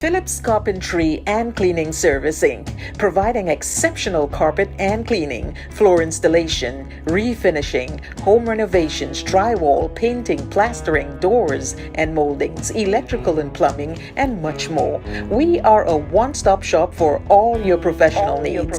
Phillips Carpentry and Cleaning Service Inc., providing exceptional carpet and cleaning, floor installation, refinishing, home renovations, drywall, painting, plastering, doors and moldings, electrical and plumbing, and much more. We are a one-stop shop for all your professional needs.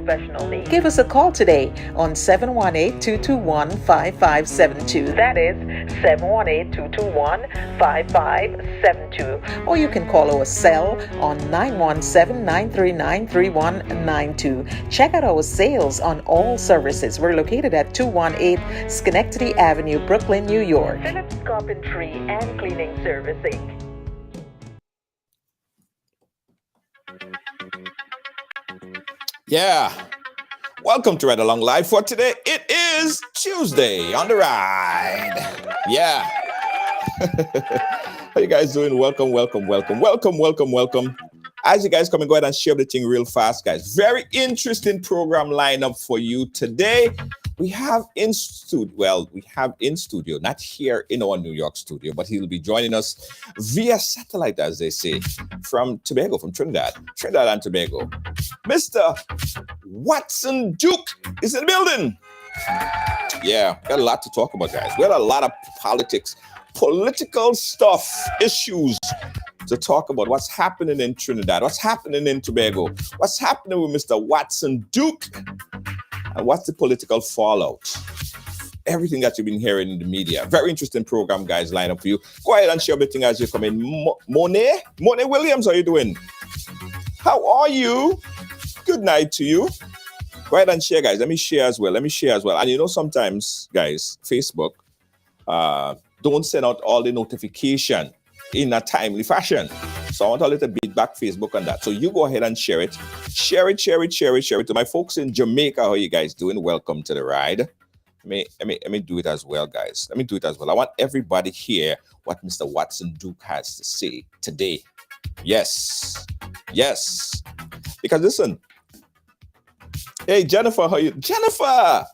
Give us a call today on 718-221-5572. That is 718-221-5572. Or you can call our cell on 917-939-3192. Check out our sales on all services. We're located at 218 Schenectady Avenue, Brooklyn, New York. Phillips Carpentry and Cleaning Service Inc. Yeah. Welcome to Ride Along Live for today. It is Tuesday on the ride. Yeah. How you guys doing? Welcome. As you guys come and go ahead and share the thing real fast, guys. Very interesting program lineup for you today. We have in studio, not here in our New York studio, but he'll be joining us via satellite, as they say, from Tobago, from Trinidad and Tobago. Mr. Watson Duke is in the building. Yeah, got a lot to talk about, guys. We got a lot of political stuff, issues to talk about. What's happening in Trinidad, what's happening in Tobago, what's happening with Mr. Watson Duke, and what's the political fallout. Everything that you've been hearing in the media. Very interesting program, guys, line up for you. Go ahead and share everything as you come in. Monet Williams, how are you doing? How are you? Good night to you. Go ahead and share, guys. Let me share as well. And you know, sometimes, guys, Facebook don't send out all the notification in a timely fashion. So I want a little feedback Facebook on that. So you go ahead and share it. Share it. To my folks in Jamaica, how are you guys doing? Welcome to the ride. Let me do it as well, guys. I want everybody here what Mr. Watson Duke has to say today. Yes. Because listen. Hey, Jennifer, how are you? Jennifer!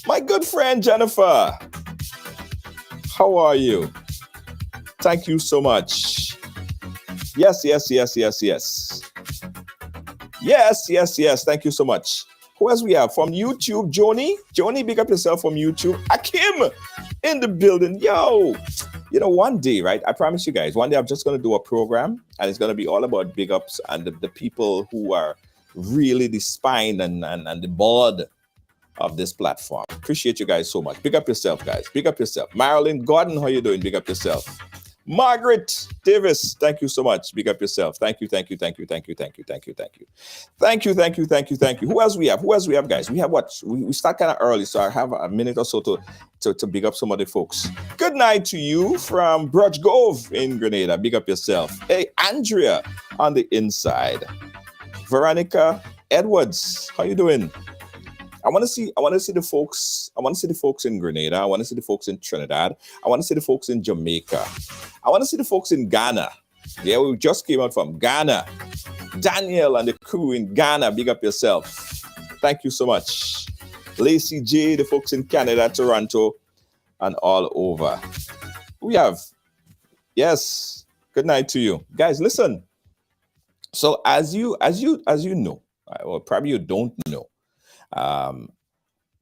My good friend, Jennifer. How are you? Thank you so much. Yes. Yes. Thank you so much. Who else we have? From YouTube, Joni, big up yourself from YouTube. Akim in the building. Yo, you know, one day, right? I promise you guys, one day I'm just going to do a program and it's going to be all about big ups and the people who are really the spine and the board of this platform. Appreciate you guys so much. Big up yourself, guys. Big up yourself. Marilyn Gordon, how you doing? Big up yourself. Margaret Davis, thank you so much. Big up yourself. Thank you. Who else we have, guys? We have what? We start kind of early, so I have a minute or so to big up some of the folks. Good night to you from Brudge Grove in Grenada. Big up yourself. Hey, Andrea on the inside. Veronica Edwards, how you doing? I want to see the folks. I want to see the folks in Grenada. I want to see the folks in Trinidad. I want to see the folks in Jamaica. I want to see the folks in Ghana. Yeah, we just came out from Ghana. Daniel and the crew in Ghana, big up yourself. Thank you so much. Lacey J, the folks in Canada, Toronto, and all over. We have, yes, Good night to you, guys. Listen. So as you know, or probably you don't know, um,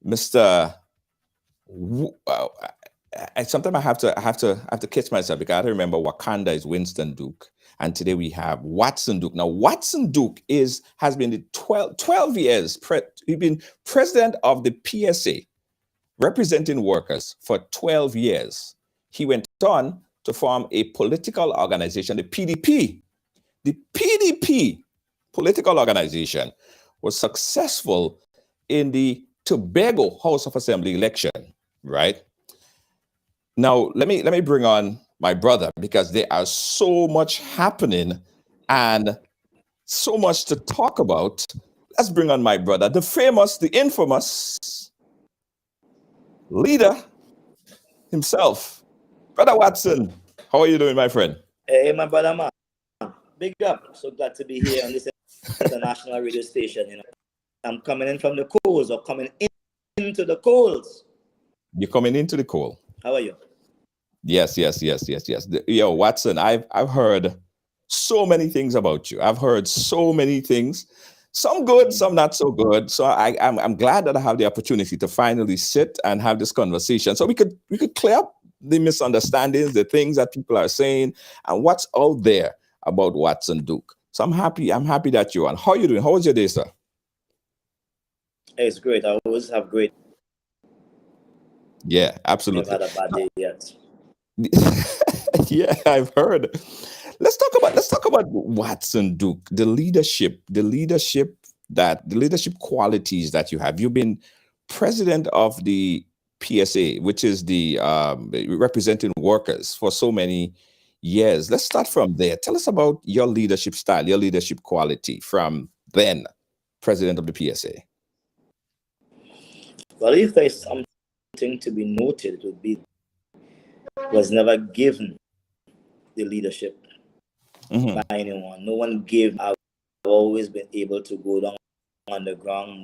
Mr. Sometimes I have to catch myself because I have to remember Wakanda is Winston Duke, and today we have Watson Duke. Now Watson Duke has been the 12 years. He's been president of the PSA, representing workers for 12 years. He went on to form a political organization, the PDP. The PDP political organization was successful in the Tobago House of Assembly election, right? Now, let me bring on my brother because there are so much happening and so much to talk about. Let's bring on my brother, the famous, the infamous leader himself, Brother Watson. How are you doing, my friend? Hey, my brother, man. Big up. So glad to be here on this international radio station. I'm coming in from the coals or coming into the coals. You're coming into the coal. How are you? Yes. Yo, Watson, I've heard so many things about you. I've heard so many things, some good, some not so good. So I'm glad that I have the opportunity to finally sit and have this conversation, so we could clear up the misunderstandings, the things that people are saying, and what's out there about Watson Duke. So I'm happy that you're on. How are you doing? How was your day, sir? Hey, it's great. I always have great. Yeah, absolutely. I've had a bad day yet. Yeah, I've heard. Let's talk about Watson Duke, the leadership qualities that you have. You've been president of the PSA, which is the representing workers for so many years. Let's start from there. Tell us about your leadership style, your leadership quality from then, president of the PSA. Well, if there's something to be noted, it would be was never given the leadership by anyone. No one gave. I've always been able to go down on the ground,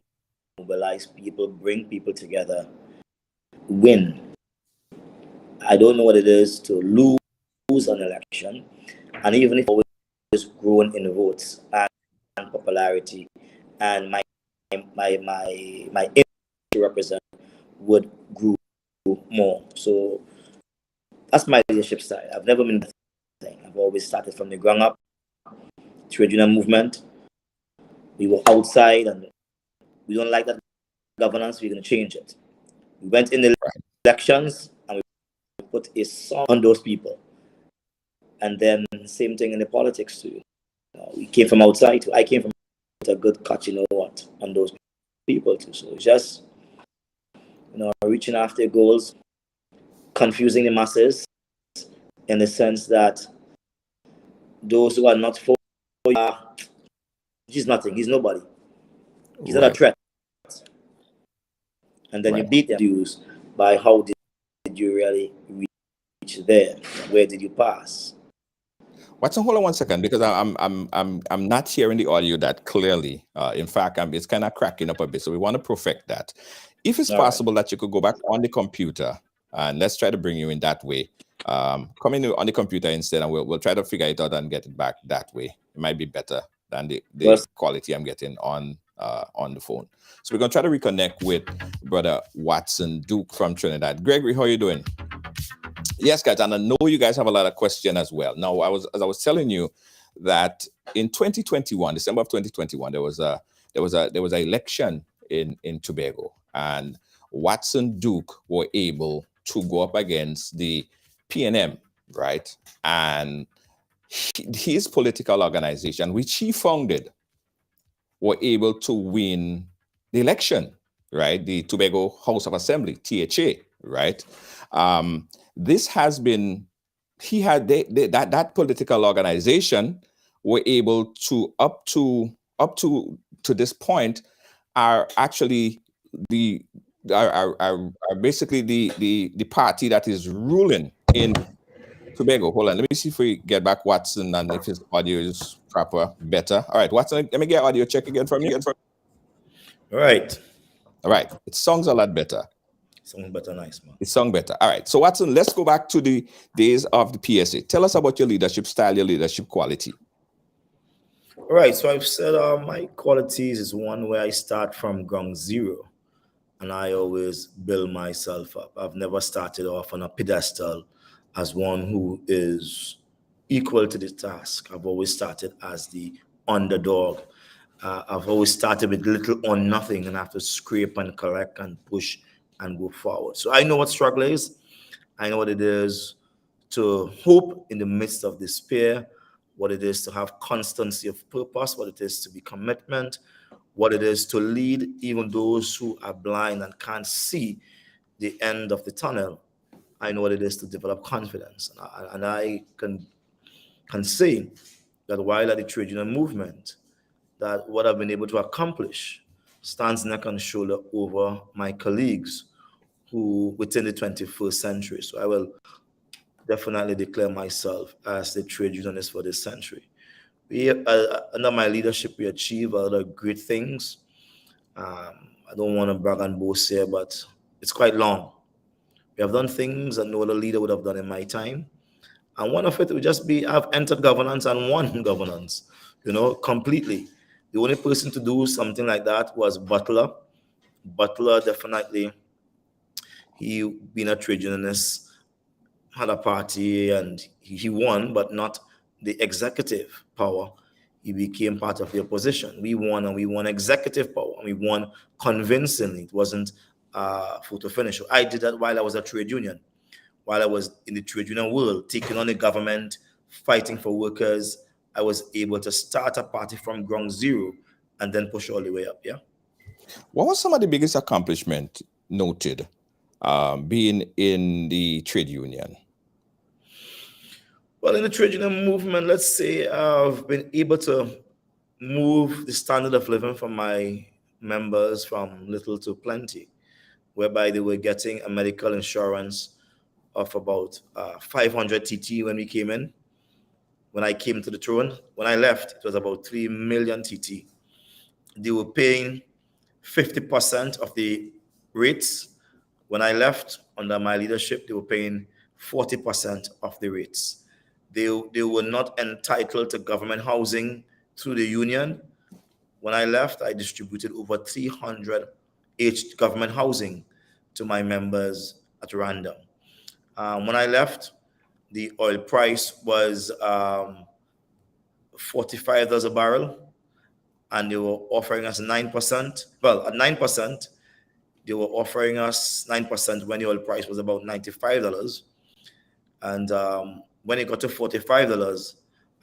mobilize people, bring people together, win. I don't know what it is to lose an election, and even if always grown in votes and popularity, and my image to represent would grow more. So that's my leadership style. I've never been that thing. I've always started from the ground up. Trade union movement. We were outside, and we don't like that governance. We're going to change it. We went in the elections, and we put a song on those people. And then same thing in the politics too. We came from outside too. I came from a good cut, on those people too. So it's just, reaching after goals, confusing the masses in the sense that those who are not for he's nothing, he's nobody, he's not a threat. And then you beat them views by how did you really reach there? Where did you pass? Watson, hold on 1 second, because I'm not hearing the audio that clearly. In fact, it's kind of cracking up a bit, so we want to perfect that. If it's possible that you could go back on the computer, and let's try to bring you in that way. Come in on the computer instead, and we'll try to figure it out and get it back that way. It might be better than the quality I'm getting on the phone. So we're gonna try to reconnect with Brother Watson Duke from Trinidad. Gregory, how are you doing? Yes, guys, and I know you guys have a lot of questions as well. Now, as I was telling you that in 2021, December of 2021, there was an election in Tobago, and Watson Duke were able to go up against the PNM, right? And his political organization, which he founded, were able to win the election, right? The Tobago House of Assembly, THA, right? This has been, that political organization were able to up to this point are actually are basically the party that is ruling in Tobago. Hold on, let me see if we get back Watson and if his audio is proper, better. All right, Watson, let me get audio check again from you. All right. It sounds a lot better. Sounds better, nice, man. It sounds better. All right. So Watson, let's go back to the days of the PSA. Tell us about your leadership style, your leadership quality. All right. So I've said my qualities is one where I start from ground zero, and I always build myself up. I've never started off on a pedestal as one who is equal to the task. I've always started as the underdog. I've always started with little or nothing and have to scrape and collect and push and go forward. So I know what struggle is. I know what it is to hope in the midst of despair, what it is to have constancy of purpose, what it is to be commitment, what it is to lead even those who are blind and can't see the end of the tunnel. I know what it is to develop confidence. And I can say that while at the trade union movement, that what I've been able to accomplish stands neck and shoulder over my colleagues who within the 21st century. So I will definitely declare myself as the trade unionist for this century. We, under my leadership, we achieve a lot of great things. I don't want to brag and boast here, but it's quite long. We have done things that no other leader would have done in my time. And one of it would just be I've entered governance and won governance, completely. The only person to do something like that was Butler. Butler definitely, he being a trade unionist, had a party and he won, but not the executive power. He became part of the opposition. We won, and we won executive power, and we won convincingly. It wasn't photo finish. I did that while I was a trade union, while I was in the trade union world, taking on the government, fighting for workers. I was able to start a party from ground zero and then push all the way up. Yeah. What was some of the biggest accomplishment noted being in the trade union? Well, in the trade union movement, let's say I've been able to move the standard of living for my members from little to plenty, whereby they were getting a medical insurance of about 500 TT when we came in. When I came to the throne, when I left, it was about 3 million TT. They were paying 50% of the rates. When I left, under my leadership, they were paying 40% of the rates. They were not entitled to government housing through the union. When I left, I distributed over 300 government housing to my members at random. When I left, the oil price was $45 a barrel, and they were offering us 9%. Well, at 9%, they were offering us 9% when the oil price was about $95. And when it got to $45,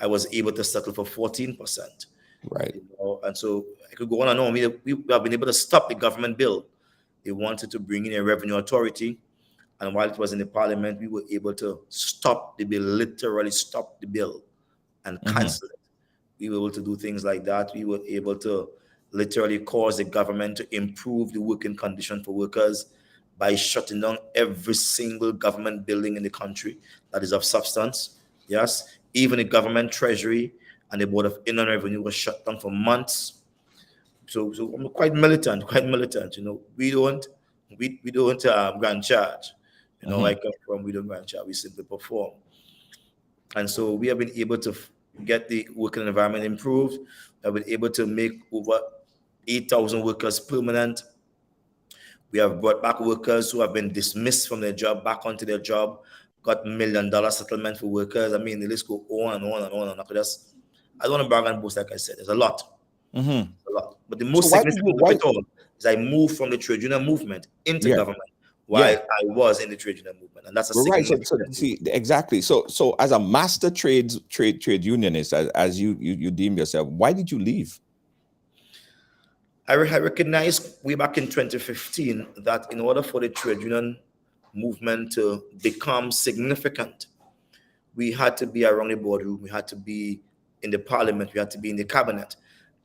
I was able to settle for 14%. Right. And so I could go on and on. We have been able to stop the government bill. They wanted to bring in a revenue authority. And while it was in the parliament, we were able to stop the bill, literally stop the bill and cancel it. We were able to do things like that. We were able to literally cause the government to improve the working condition for workers by shutting down every single government building in the country that is of substance. Yes, even the government treasury and the Board of Inland Revenue was shut down for months. So I'm quite militant. We don't grant charge. I come from, we don't grant charge. We simply perform. And so we have been able to get the working environment improved. We have been able to make over 8,000 workers permanent. We have brought back workers who have been dismissed from their job back onto their job, got $1 million settlement for workers. I mean, the list go on and on and on. And I don't want to brag and boast, like I said. There's a lot. A lot. But the most significant of it all is I moved from the trade union movement into government while I was in the trade union movement. And that's a significant see, exactly. So as a master trade unionist, as you deem yourself, why did you leave? I recognized way back in 2015 that in order for the trade union movement to become significant, we had to be around the boardroom, we had to be in the parliament, we had to be in the cabinet.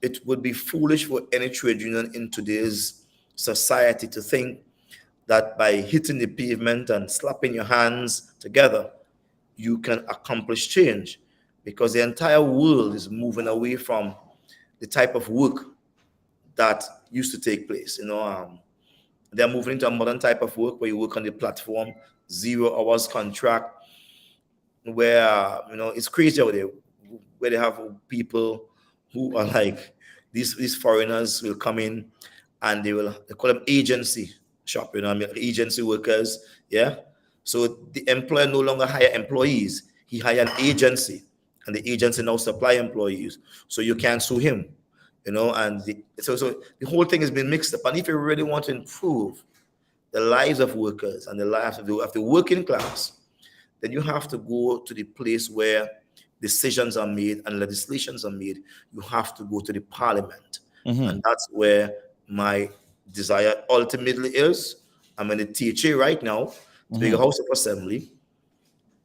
It would be foolish for any trade union in today's society to think that by hitting the pavement and slapping your hands together, you can accomplish change, because the entire world is moving away from the type of work that used to take place. They're moving into a modern type of work where you work on the platform, 0 hours contract, where it's crazy out there, where they have people who are like these foreigners will come in and they call them agency shop, agency workers, yeah. So the employer no longer hire employees, he hire an agency, and the agency now supply employees, so you can't sue him, and so the whole thing has been mixed up. And if you really want to improve the lives of workers and the lives of the working class, then you have to go to the place where decisions are made and legislations are made. You have to go to the parliament. And that's where my desire ultimately is. I'm in the THA right now, to be a House of Assembly.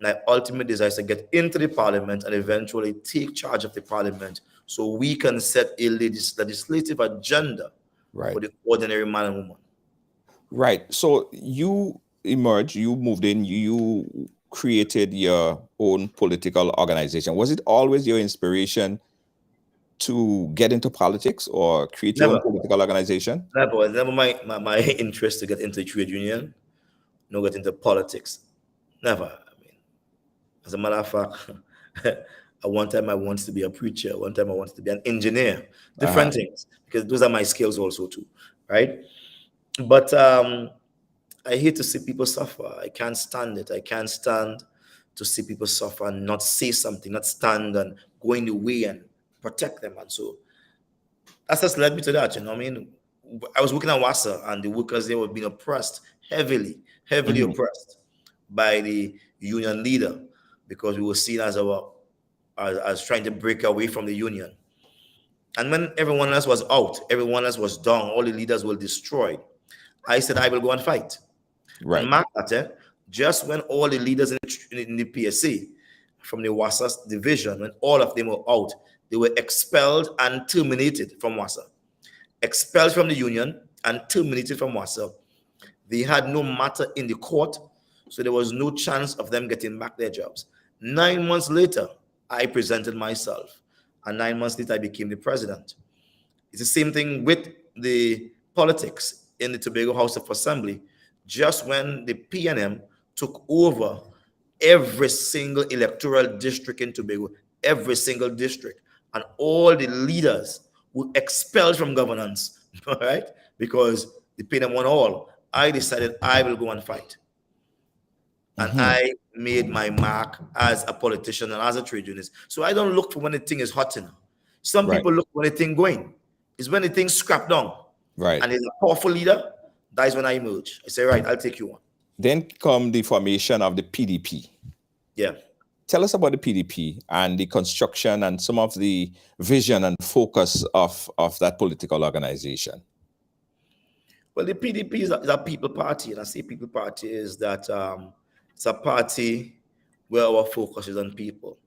My ultimate desire is to get into the parliament and eventually take charge of the parliament so we can set a legislative agenda for the ordinary man and woman. Right. So you emerged, you moved in, you created your own political organization. Was it always your inspiration to get into politics or create your own political organization? Never. It was never my interest to get into trade union, no get into politics. Never. I mean, as a matter of fact, at one time I wanted to be a preacher. One time I wanted to be an engineer. Different things, because those are my skills also too, right? But I hate to see people suffer. I can't stand it. I can't stand to see people suffer and not say something, not stand and go in the way and protect them. And so that's just led me to that. I mean, I was working at WASA, and the workers there were being oppressed, heavily oppressed by the union leader, because we were seen as trying to break away from the union. And when everyone else was out, everyone else was down, all the leaders were destroyed, I said, I will go and fight. Right. And mark that, just when all the leaders in the PSC from the WASA division, when all of them were out, they were expelled and terminated from WASA. Expelled from the union and terminated from WASA. They had no matter in the court, so there was no chance of them getting back their jobs. 9 months later, I presented myself, and 9 months later, I became the president. It's the same thing with the politics in the Tobago House of Assembly. Just when the PNM took over every single electoral district in Tobago, every single district, and all the leaders were expelled from governance, all right? Because the PNM won all. I decided I will go and fight. And I made my mark as a politician and as a trade unionist. So I don't look for when the thing is hot enough. Some people look for when the thing going. It's when the thing scrapped down. Right. And there's a powerful leader, that is when I emerge. I say, right, I'll take you on. Then come the formation of the PDP. Yeah. Tell us about the PDP and the construction and some of the vision and focus of that political organization. Well, the PDP is a people party. And I say people party is that it's a party where our focus is on people.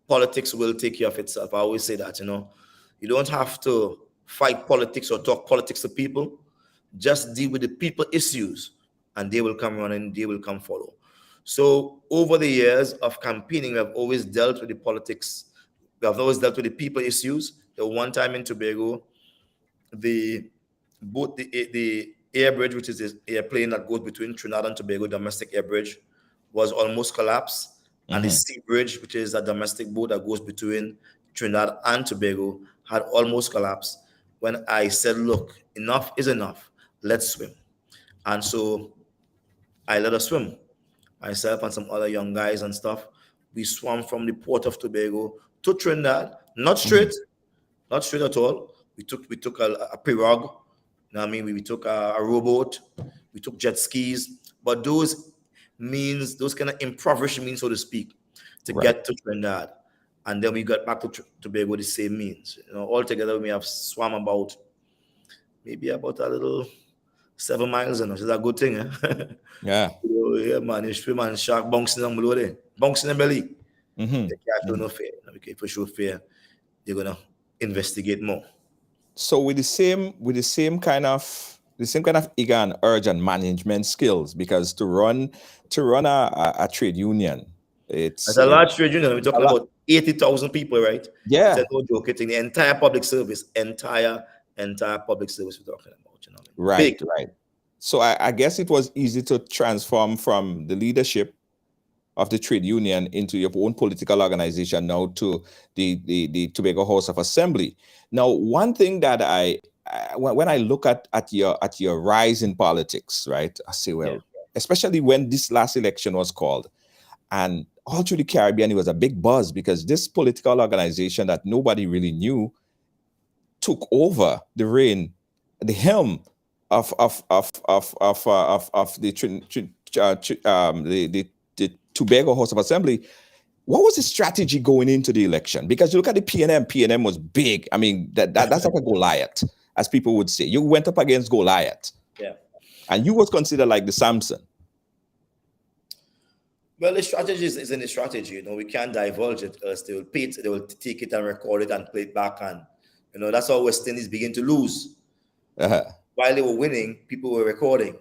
Politics will take care of itself. I always say that, you don't have to fight politics or talk politics to people. Just deal with the people issues, and they will come around and they will come follow. So over the years of campaigning, we have always dealt with the politics. We have always dealt with the people issues. The one time in Tobago, the air bridge, which is the airplane that goes between Trinidad and Tobago, domestic air bridge, was almost collapsed. And the sea bridge, which is a domestic boat that goes between Trinidad and Tobago, had almost collapsed. When I said, look, enough is enough. Let's swim. And so I let us swim. Myself and some other young guys and stuff. We swam from the port of Tobago to Trinidad. Not straight at all. We took a pirogue. You know what I mean? We took a rowboat. We took jet skis. But those kind of impoverished means, so to speak, to get to Trinidad. And then we got back to Tobago the same means. Altogether we have swam about a little 7 miles, which is a good thing. Yeah. Yeah, man. You swim and shark bouncing down below there. Bouncing in the belly. They can't do no fear. If you show fear, they're gonna investigate more. So with the same kind of eager and urge and management skills, because to run a trade union, it's a large trade union. We're talking about 80,000 people, right? Yeah. It's no joke. It's the entire public service, entire public service we're talking about. Right, big. Right. So I guess it was easy to transform from the leadership of the trade union into your own political organization now to the Tobago House of Assembly. Now, one thing that when I look at your rise in politics, right, I say, well, especially when this last election was called, and all through the Caribbean, it was a big buzz because this political organization that nobody really knew took over the helm of the Tobago House of Assembly. What was the strategy going into the election? Because you look at the PNM was big. I mean, that's like a Goliath, as people would say. You went up against Goliath. Yeah. And you was considered like the Samson. Well, the strategy isn't a strategy. You know, we can't divulge it. They will take it and record it and play it back. And, you know, that's how West Indies begin to lose. Uh-huh. While they were winning, people were recording.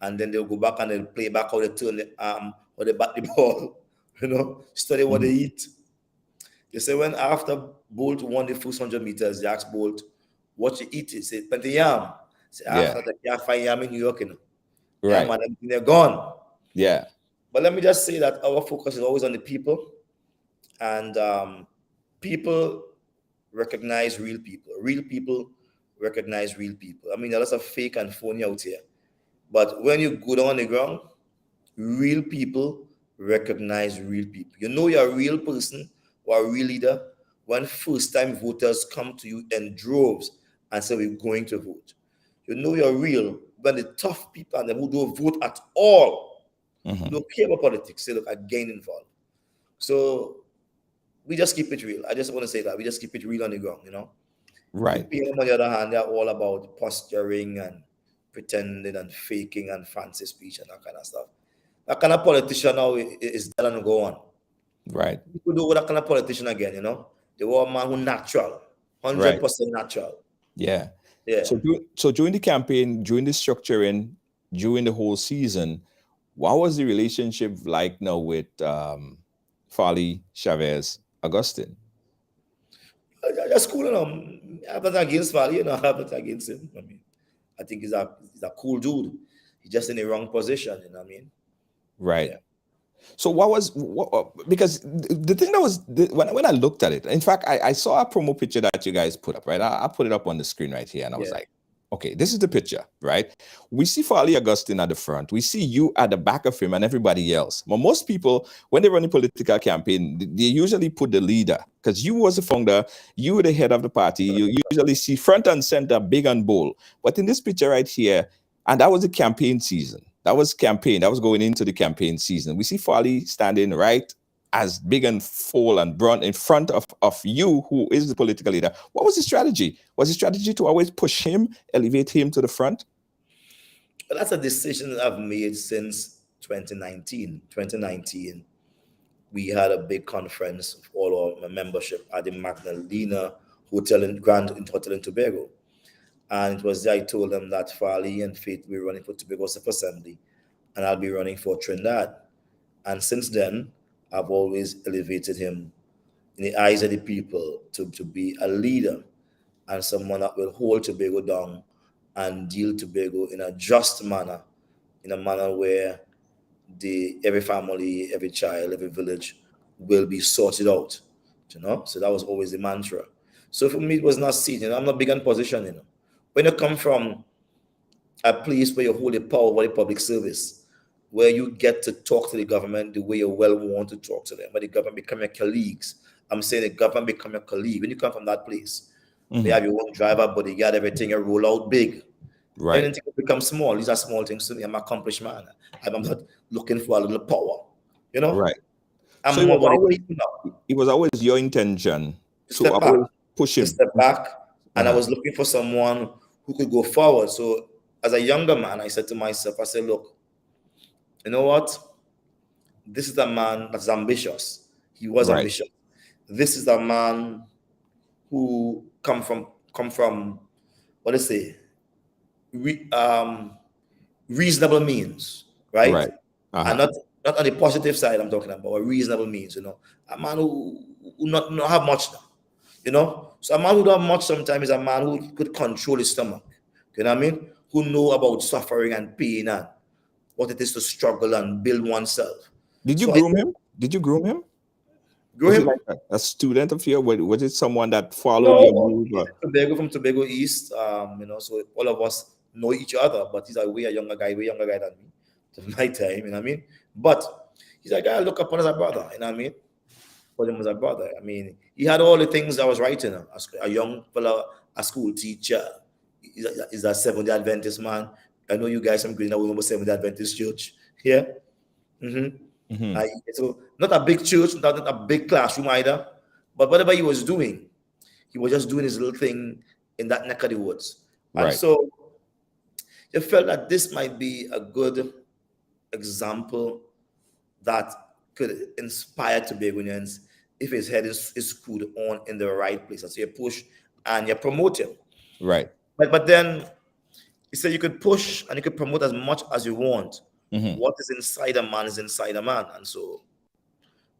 And then they'll go back and they'll play back how they turn the arm or they bat the ball. You know, study what they eat. You say when after Bolt won the first 100 meters, they asked Bolt, what you eat? He said, plenty yam. Say, after that, you find yam in New York, you know. Right. Yam, and they're gone. Yeah. But let me just say that our focus is always on the people. And people recognize real people. Real people recognize real people. I mean, there's lots of fake and phony out here. But when you go down on the ground, real people recognize real people. You know you're a real person or a real leader when first-time voters come to you in droves and say, we're going to vote. You know you're real when the tough people and them who don't vote at all, don't care about politics, say, look, I gain involved. So we just keep it real. I just want to say that. We just keep it real on the ground, you know? Right. The PM, on the other hand, they're all about posturing and pretending and faking and fancy speech and that kind of stuff. That kind of politician now is done and go on. Right. People do that kind of politician again, you know? They were a man who natural, 100% natural. Yeah. Yeah. So during the campaign, during the structuring, during the whole season, what was the relationship like now with FARLEY, Chavez, Augustine? That's cool, you know. I have nothing against FARLEY, you know. I have nothing against him. I mean, I think he's a cool dude. He's just in the wrong position, you know what I mean? Right. Yeah. So because the thing that was, when I looked at it, in fact, I saw a promo picture that you guys put up, right? I put it up on the screen right here, and I was like, okay, this is the picture, right? We see FARLEY Augustine at the front. We see you at the back of him and everybody else. But most people, when they run a political campaign, they usually put the leader, because you was the founder, you were the head of the party. You usually see front and center, big and bold. But in this picture right here, and that was the campaign season. That was going into the campaign season. We see FARLEY standing right as big and full and broad in front of you, who is the political leader. What was the strategy? Was the strategy to always push him, elevate him to the front? Well, that's a decision that I've made since 2019. 2019, we had a big conference of all our membership at the Magdalena Hotel in Tobago. And it was there I told them that FARLEY and Faith will be running for Tobago House of Assembly, and I'll be running for Trinidad. And since then, I've always elevated him in the eyes of the people to be a leader and someone that will hold Tobago down and deal Tobago in a just manner, in a manner where every family, every child, every village will be sorted out, you know? So that was always the mantra. So for me, it was not seen, you know, I'm not big on position, you know. When you come from a place where you hold the power over the public service, where you get to talk to the government the way you well want to talk to them, where the government become your colleagues. I'm saying the government become your colleague. When you come from that place, they have your own driver, but they got everything, you roll out big. Right. Anything become small. These are small things to me. I'm an accomplished man. I'm not looking for a little power, you know? Right. I'm so more about the people now. It was always your intention to always push him. Step back, and I was looking for someone who could go forward. So as a younger man, I said to myself, I said, look, you know what? This is a man that's ambitious. He was ambitious. This is a man who come from what I say, reasonable means, right? And not on the positive side. I'm talking about a reasonable means. You know, a man who not have much now. You know, so a man who don't have much sometimes is a man who could control his stomach. You know what I mean? who know about suffering and pain and what it is to struggle and build oneself. Did you groom him? Did you groom him? Grow Was him? he like a student of yours? Was it someone that followed your No, move? he's Tobago, from Tobago East. So all of us know each other, but he's way younger guy than me. To my time, you know what I mean? But he's a guy I look upon as a brother, you know what I mean? For him as a brother. I mean, he had all the things I was writing. A young fella, a school teacher. He's a Seventh-day Adventist man. I know you guys from Green, I remember Seventh-day Adventist church here. So not a big church, not a big classroom either, but whatever he was doing, he was just doing his little thing in that neck of the woods. Right. And so I felt that this might be a good example that could inspire Tobagonians if his head is screwed on in the right place. So you push and you promote him. Right. But then he said you could push and you could promote as much as you want. What is inside a man is inside a man. And so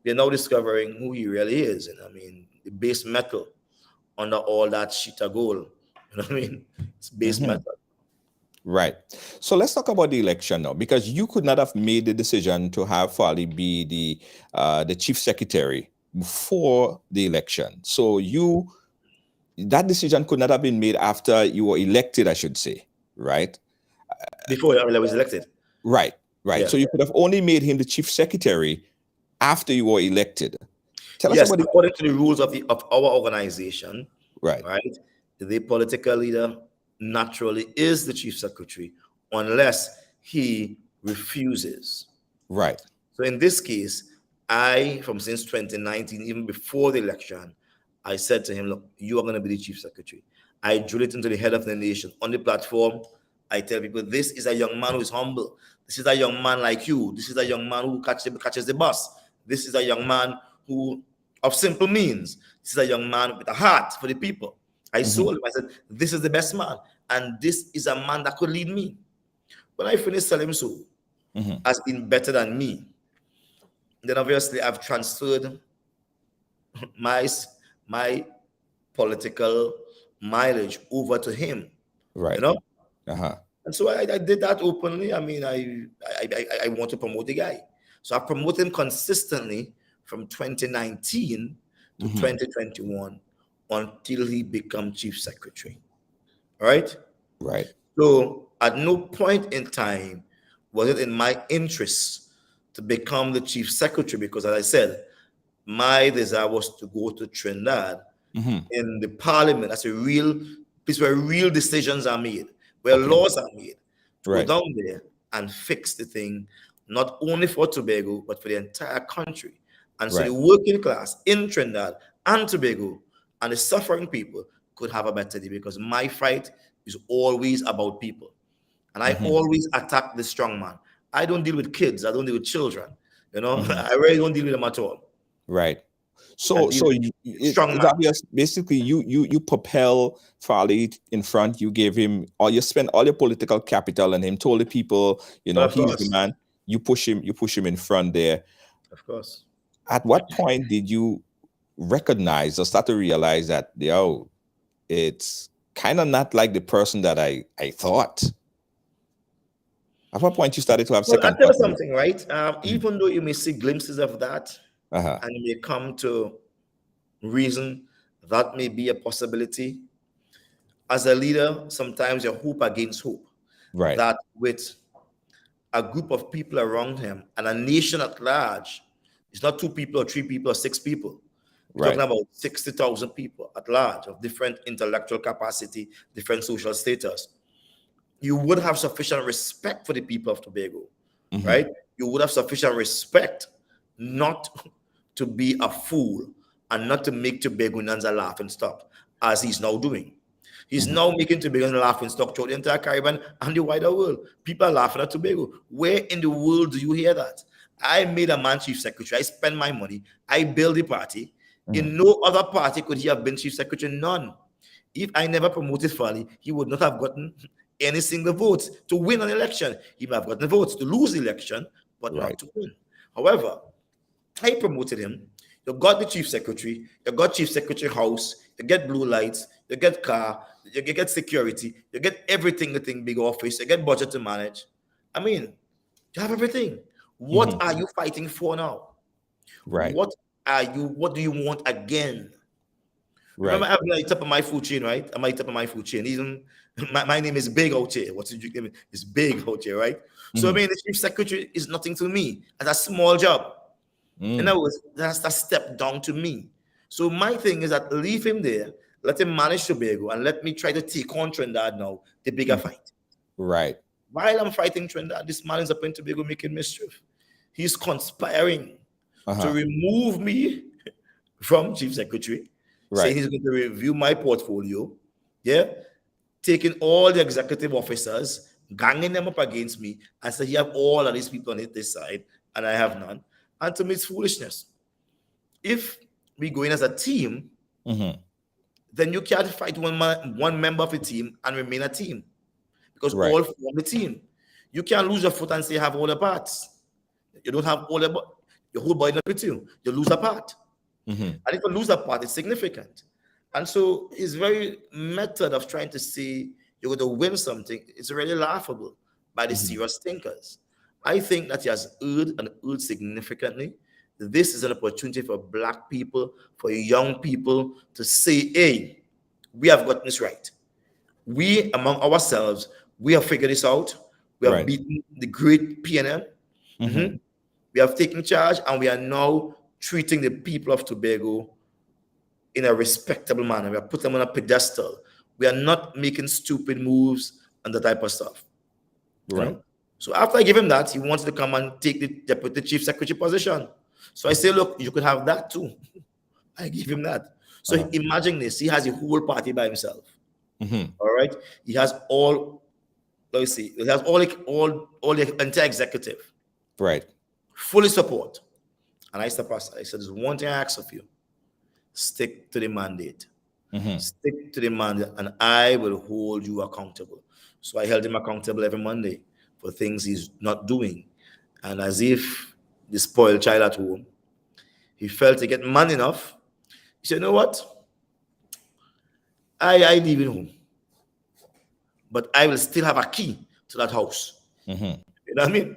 we're now discovering who he really is. And I mean, the base metal under all that sheet of gold. You know what I mean? It's base metal. Right. So let's talk about the election now, because you could not have made the decision to have FARLEY be the chief secretary before the election. So that decision could not have been made after you were elected, I should say, right? Before I was elected. Right. Yeah. So you could have only made him the chief secretary after you were elected. Tell us about according to the rules of our organization. Right. The political leader naturally is the chief secretary unless he refuses. Right. So in this case, since 2019, even before the election, I said to him, look, you are going to be the chief secretary. I drill it into the head of the nation. On the platform, I tell people, this is a young man who is humble. This is a young man like you. This is a young man who catches the bus. This is a young man who of simple means. This is a young man with a heart for the people. I sold him. I said, this is the best man. And this is a man that could lead me. When I finished telling him so, has been better than me, then obviously I've transferred my political mileage over to him. Right. You know? And so I did that openly. I mean, I want to promote the guy. So I promoted him consistently from 2019 to 2021 until he became chief secretary. All right? Right. So at no point in time was it in my interest to become the chief secretary, because as I said, my desire was to go to Trinidad in the parliament. That's a real place where real decisions are made, where laws are made. To go down there and fix the thing, not only for Tobago, but for the entire country. And so the working class in Trinidad and Tobago and the suffering people could have a better day, because my fight is always about people. And I always attack the strong man. I don't deal with kids. I don't deal with children. You know, I really don't deal with them at all. Right. So it's obvious. Basically, you propel FARLEY in front. You gave him, or you spend all your political capital on him. Told the people, you know, he's the man. You push him in front there. Of course. At what point did you recognize or start to realize that, it's kind of not like the person that I thought? At what point you started to have second? I'll tell you something, right? Even though you may see glimpses of that, and you may come to reason that may be a possibility, as a leader, sometimes you hope against hope. Right. That with a group of people around him and a nation at large, it's not 2 people or 3 people or 6 people. We're talking about 60,000 people at large of different intellectual capacity, different social status. You would have sufficient respect for the people of Tobago, right? You would have sufficient respect not to be a fool and not to make Tobagonians a laughing stock, as he's now doing. He's now making Tobago a laughing stock throughout the entire Caribbean and the wider world. People are laughing at Tobago. Where in the world do you hear that? I made a man chief secretary. I spent my money. I built the party. In no other party could he have been chief secretary. None. If I never promoted FARLEY, he would not have gotten any single votes to win an election. He might have gotten the votes to lose the election, but not to win. However, I promoted him. You got the chief secretary, you got chief secretary house, you get blue lights, you get car, you get security, you get everything, the thing, big office, you get budget to manage. I mean, you have everything. What are you fighting for now? Right. What do you want again? Right. Remember, I'm at the top of my food chain, right? I'm at the top of my food chain. Even my name is Big out here. What's your name? It's Big out here, right? So I mean, the chief secretary is nothing to me. As a small job. In other words, that's a step down to me. So my thing is that leave him there, let him manage Tobago, and let me try to take on Trinidad now, the bigger fight. Right. While I'm fighting Trinidad, this man is up in Tobago making mischief. He's conspiring to remove me from chief secretary, saying he's going to review my portfolio, taking all the executive officers, ganging them up against me, and say you have all of these people on this side, and I have none. And to me, it's foolishness. If we go in as a team, then you can't fight one member of a team and remain a team, because all form the team. You can't lose your foot and say you have all the parts. You don't have all your whole body not with you. You lose a part. And if you lose a part, it's significant. And so his very method of trying to say you're going to win something is really laughable by the serious thinkers. I think that he has erred significantly. This is an opportunity for Black people, for young people to say, hey, we have gotten this right. We, among ourselves, we have figured this out. We have beaten the great PNM. We have taken charge, and we are now treating the people of Tobago in a respectable manner. We have put them on a pedestal. We are not making stupid moves and that type of stuff. You know? So after I give him that, he wanted to come and take the deputy chief secretary position. So I say, look, you could have that too. I give him that. So imagine this. He has a whole party by himself. All right. He has all, let me see, he has all the entire executive. Right. Fully support. And I said, Pastor, I said, there's one thing I ask of you. Stick to the mandate. Stick to the mandate, and I will hold you accountable. So I held him accountable every Monday for things he's not doing. And as if the spoiled child at home, he felt to get man enough. He said, you know what? I leave it home. But I will still have a key to that house. You know what I mean?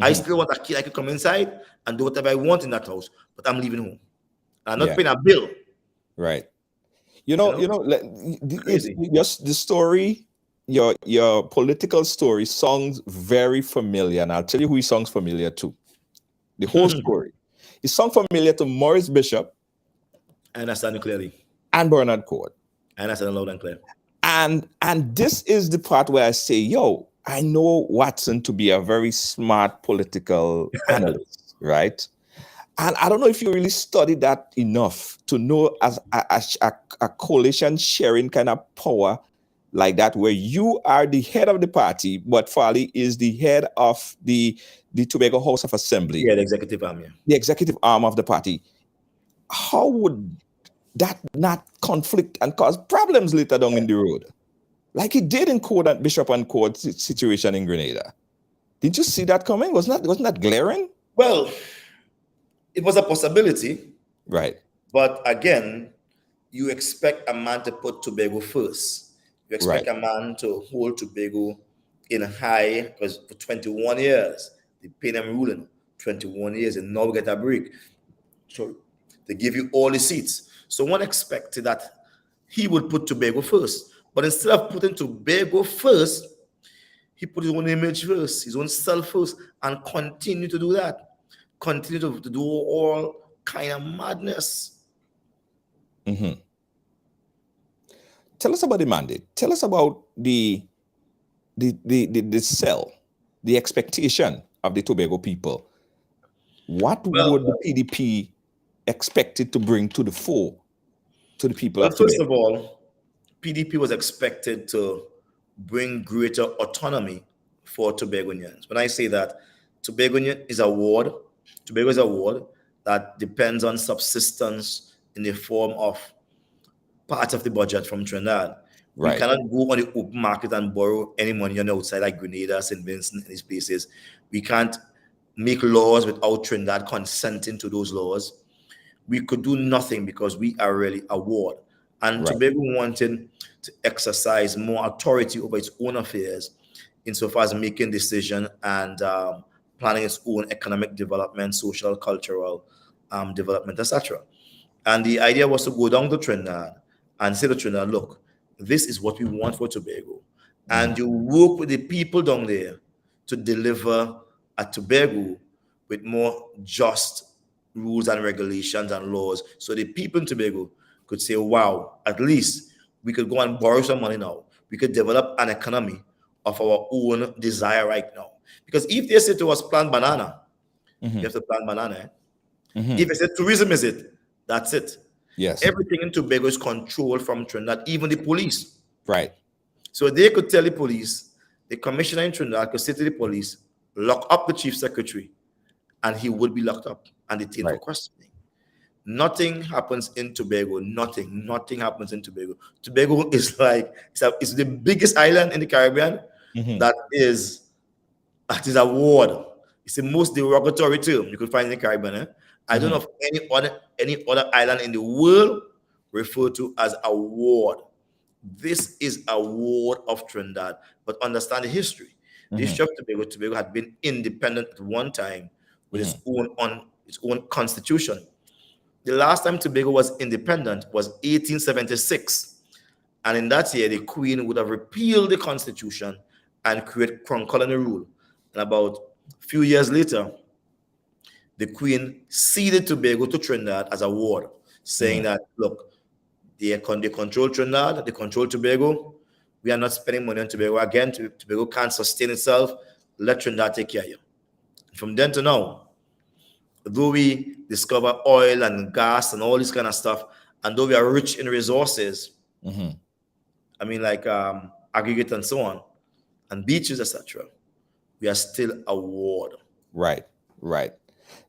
I still want a key. I can come inside and do whatever I want in that house, but I'm leaving home. I'm not paying a bill. Right. Just the story, your political story sounds very familiar, and I'll tell you who he sounds familiar to. The whole story. He sounds familiar to Morris Bishop. I understand it clearly. And Bernard Court. I understand loud and clear. And this is the part where I say, yo, I know Watson to be a very smart political analyst, right? And I don't know if you really studied that enough to know as a coalition sharing kind of power like that, where you are the head of the party, but FARLEY is the head of the Tobago House of Assembly. Yeah, the executive arm, The executive arm of the party. How would that not conflict and cause problems later down in the road? Like it did in Court and Bishop and Court situation in Grenada. Did you see that coming? Wasn't that glaring? Well, it was a possibility. Right. But again, you expect a man to put Tobago first. You expect a man to hold Tobago in high, because for 21 years, they pay them ruling 21 years, and now we get a break. So they give you all the seats. So one expected that he would put Tobago first. But instead of putting Tobago first, he put his own image first, his own self first, and continue to do that. Continue to do all kind of madness. Tell us about the mandate. Tell us about the cell, the expectation of the Tobago people. What would the PDP expected to bring to the fore to the people of Tobago? First of all, PDP was expected to bring greater autonomy for Tobagonians. When I say that, Tobago is a ward that depends on subsistence in the form of part of the budget from Trinidad. We cannot go on the open market and borrow any money on the outside like Grenada, St. Vincent, and these places. We can't make laws without Trinidad consenting to those laws. we could do nothing because we are really a ward. And Tobago wanted to exercise more authority over its own affairs insofar as making decisions and planning its own economic development, social, cultural development, etc. And the idea was to go down to Trinidad and say to Trinidad, look, this is what we want for Tobago. And you work with the people down there to deliver a Tobago with more just rules and regulations and laws. So the people in Tobago could say, wow, at least we could go and borrow some money now. We could develop an economy of our own desire right now. Because if they say to us, plant banana, you have to plant banana. If they say tourism is it, that's it. Yes. Everything in Tobago is controlled from Trinidad, even the police. Right. So they could tell the police, the commissioner in Trinidad could say to the police, lock up the chief secretary, and he would be locked up and detained for questioning. Nothing happens in Tobago. Nothing happens in Tobago. Tobago is like, it's the biggest island in the Caribbean that is a ward. It's the most derogatory term you could find in the Caribbean. Eh? I don't know of any other island in the world referred to as a ward. This is a ward of Trinidad, but understand the history. The history of Tobago. Tobago had been independent at one time with its own constitution. The last time Tobago was independent was 1876, and in that year, the Queen would have repealed the constitution and create crown colony rule. And about a few years later, the Queen ceded Tobago to Trinidad as a ward, saying that, look, they control Trinidad, they control Tobago. We are not spending money on Tobago again. Tobago can't sustain itself. Let Trinidad take care of you. From then to now, though we discover oil and gas and all this kind of stuff, and though we are rich in resources, I mean, like aggregate and so on, and beaches, etc., we are still a ward. Right.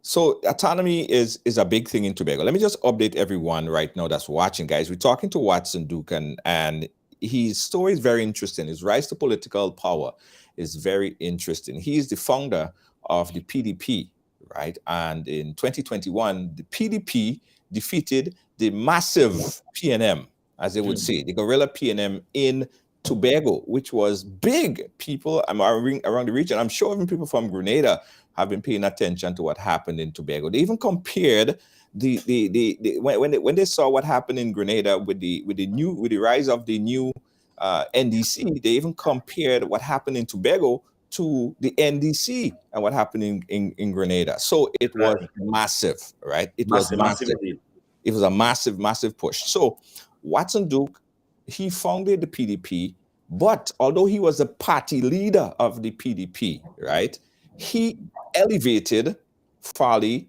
So autonomy is a big thing in Tobago. Let me just update everyone right now that's watching, guys. We're talking to Watson Duke, and his story is very interesting. His rise to political power is very interesting. He is the founder of the PDP, right? And in 2021, the PDP defeated the massive PNM, as they would say, the guerrilla PNM in Tobago, which was big. People around the region, I'm sure even people from Grenada have been paying attention to what happened in Tobago. They even compared when they saw what happened in Grenada with the rise of the new NDC. They even compared what happened in Tobago to the NDC and what happened in Grenada. So it was massive, right? It was massive. It was a massive push. So Watson Duke, he founded the PDP, but although he was a party leader of the PDP, right, he elevated FARLEY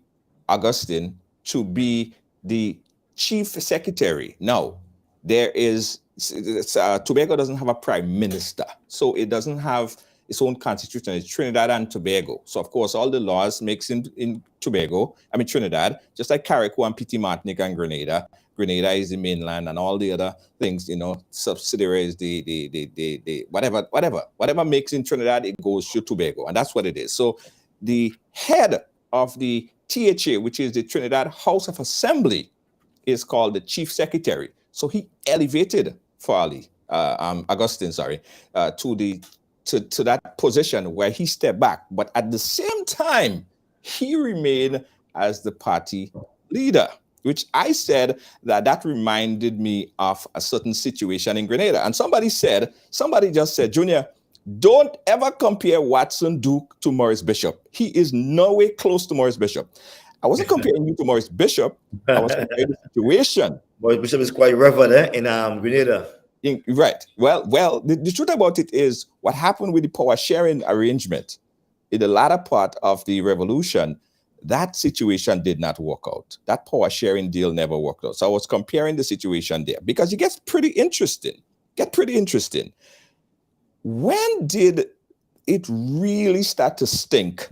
Augustine to be the chief secretary. Now, Tobago doesn't have a prime minister, so it doesn't have its own constitution. It's Trinidad and Tobago. So, of course, all the laws makes in Trinidad, just like Carriacou and Petit Martinique and Grenada. Grenada is the mainland, and all the other things, subsidiaries, the whatever makes in Trinidad, it goes to Tobago, and that's what it is. So the head of the THA, which is the Trinidad House of Assembly, is called the chief secretary. So he elevated FARLEY, Augustine, to that position where he stepped back, but at the same time, he remained as the party leader, which I said that reminded me of a certain situation in Grenada. And somebody just said, Junior, don't ever compare Watson Duke to Maurice Bishop. He is no way close to Maurice Bishop. I wasn't comparing you to Maurice Bishop. I was comparing the situation. Maurice Bishop is quite reverend in Grenada. Right. Well, the truth about it is what happened with the power sharing arrangement in the latter part of the revolution, that situation did not work out. That power sharing deal never worked out. So I was comparing the situation there because it gets pretty interesting. When did it really start to stink?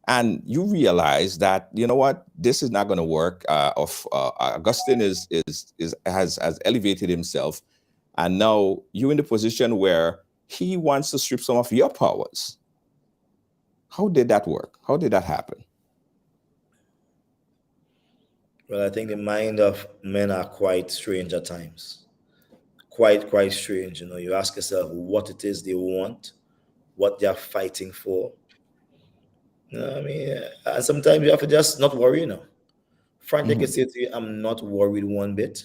And you realize that, you know what, this is not going to work. Augustine has elevated himself. And now you're in the position where he wants to strip some of your powers. How did that work? How did that happen? Well, I think the mind of men are quite strange at times. Quite strange. You know, you ask yourself what it is they want, what they are fighting for. You know what I mean? And sometimes you have to just not worry, you know. Frankly, I can say to you, I'm not worried one bit.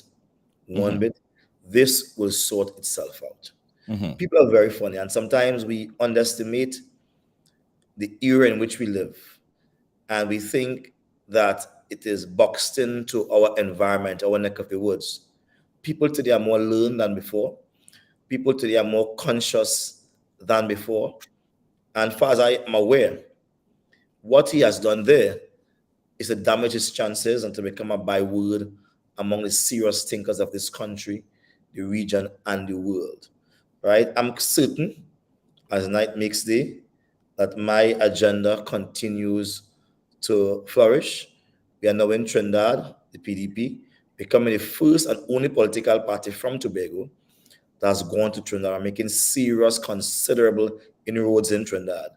One bit. This will sort itself out. People are very funny, and sometimes we underestimate the era in which we live, and we think that it is boxed into our environment, our neck of the woods. People today are more learned than before. People today are more conscious than before. And far as I am aware, what he has done there is to damage his chances and to become a byword among the serious thinkers of this country, the region, and the world. Right? I'm certain, as night makes day, that my agenda continues to flourish. We are now in Trinidad, the PDP, becoming the first and only political party from Tobago that's gone to Trinidad and making serious, considerable inroads in Trinidad.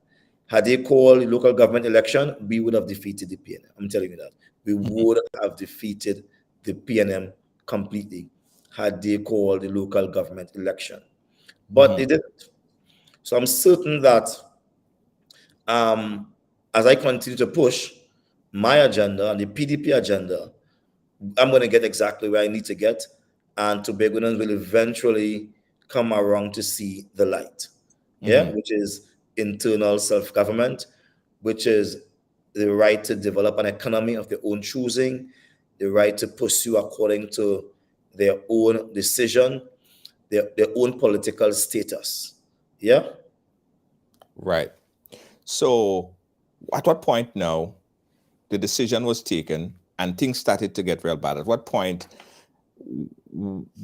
Had they called the local government election, we would have defeated the PNM. I'm telling you that. We would have defeated the PNM completely had they called the local government election. But they didn't. So I'm certain that as I continue to push my agenda and the PDP agenda, I'm going to get exactly where I need to get, and Tobagonians will eventually come around to see the light. Yeah, which is internal self-government, which is the right to develop an economy of their own choosing, the right to pursue according to their own decision, their own political status. Yeah. Right. So, at what point now the decision was taken and things started to get real bad? At what point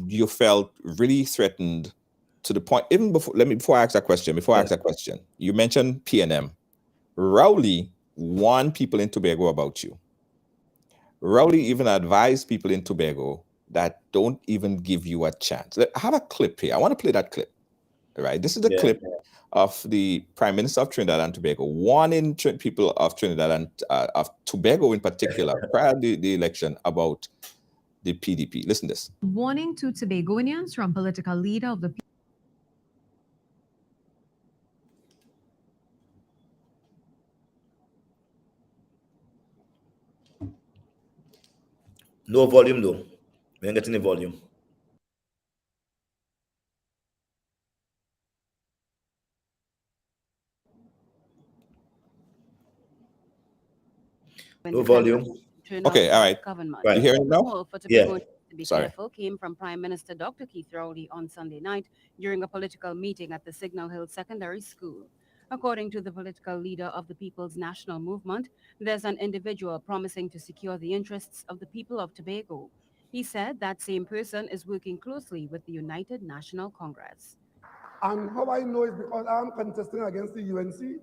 you felt really threatened to the point, even before I ask that question, you mentioned PNM. Rowley warned people in Tobago about you. Rowley even advised people in Tobago that don't even give you a chance. I have a clip here. I want to play that clip. Right. This is the clip of the Prime Minister of Trinidad and Tobago warning people of Trinidad and of Tobago in particular prior to the election about the PDP. Listen to this. Warning to Tobagonians from political leader of the No volume though. We ain't getting the volume. No volume. Okay, all right. Right. You hearing it now? Call for Yeah. Tobago to be Sorry. careful came from Prime Minister Dr. Keith Rowley on Sunday night during a political meeting at the Signal Hill Secondary School. According to the political leader of the People's National Movement, there's an individual promising to secure the interests of the people of Tobago. He said that same person is working closely with the United National Congress. And how I know is because I'm contesting against the UNC,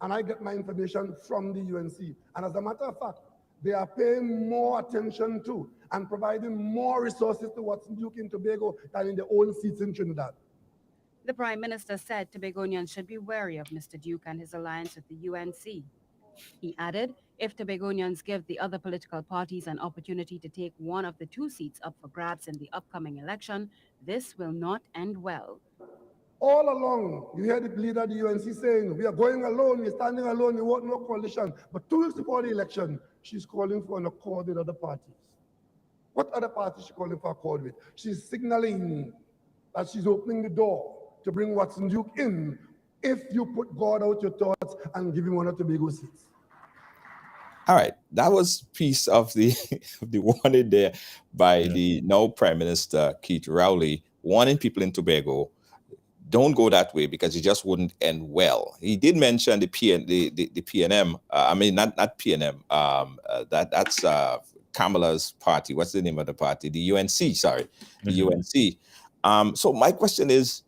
and I get my information from the UNC. And as a matter of fact, they are paying more attention to and providing more resources to what's Duke in Tobago than in their own seats in Trinidad. The Prime Minister said Tobagonians should be wary of Mr. Duke and his alliance with the UNC. He added, if Tobagonians give the other political parties an opportunity to take one of the two seats up for grabs in the upcoming election, this will not end well. All along, you hear the leader of the UNC saying, we are going alone, we're standing alone, we want no coalition. But 2 weeks before the election, she's calling for an accord with other parties. What other parties is she calling for accord with? She's signaling that she's opening the door to bring Watson Duke in if you put God out your thoughts and give him one of Tobago seats. All right, that was piece of the of the warning there by the now Prime Minister Keith Rowley, warning people in Tobago, don't go that way because it just wouldn't end well. He did mention the PNM. I mean, not PNM. That's Kamala's party. What's the name of the party? The UNC. Sorry, the UNC. So my question is,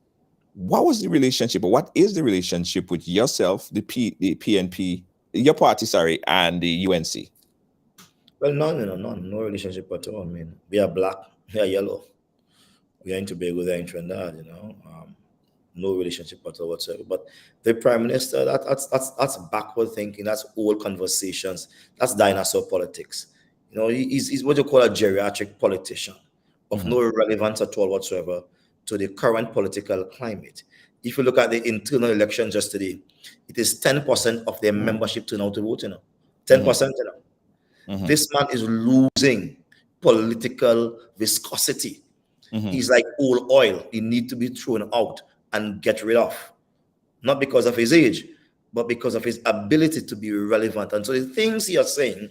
what was the relationship, or what is the relationship with yourself, the PNP, your party, sorry, and the UNC? Well, no relationship at all. I mean, we are black, we are yellow. We are in Tobago, they are in Trinidad, no relationship at all whatsoever. But the Prime Minister, that's backward thinking, that's old conversations, that's dinosaur politics. You know, he's what you call a geriatric politician of no relevance at all whatsoever to the current political climate. If you look at the internal election just today, it is 10% of their membership turn out to vote, 10%, This man is losing political viscosity. He's like old oil. He needs to be thrown out and get rid of. Not because of his age, but because of his ability to be relevant. And so the things he is saying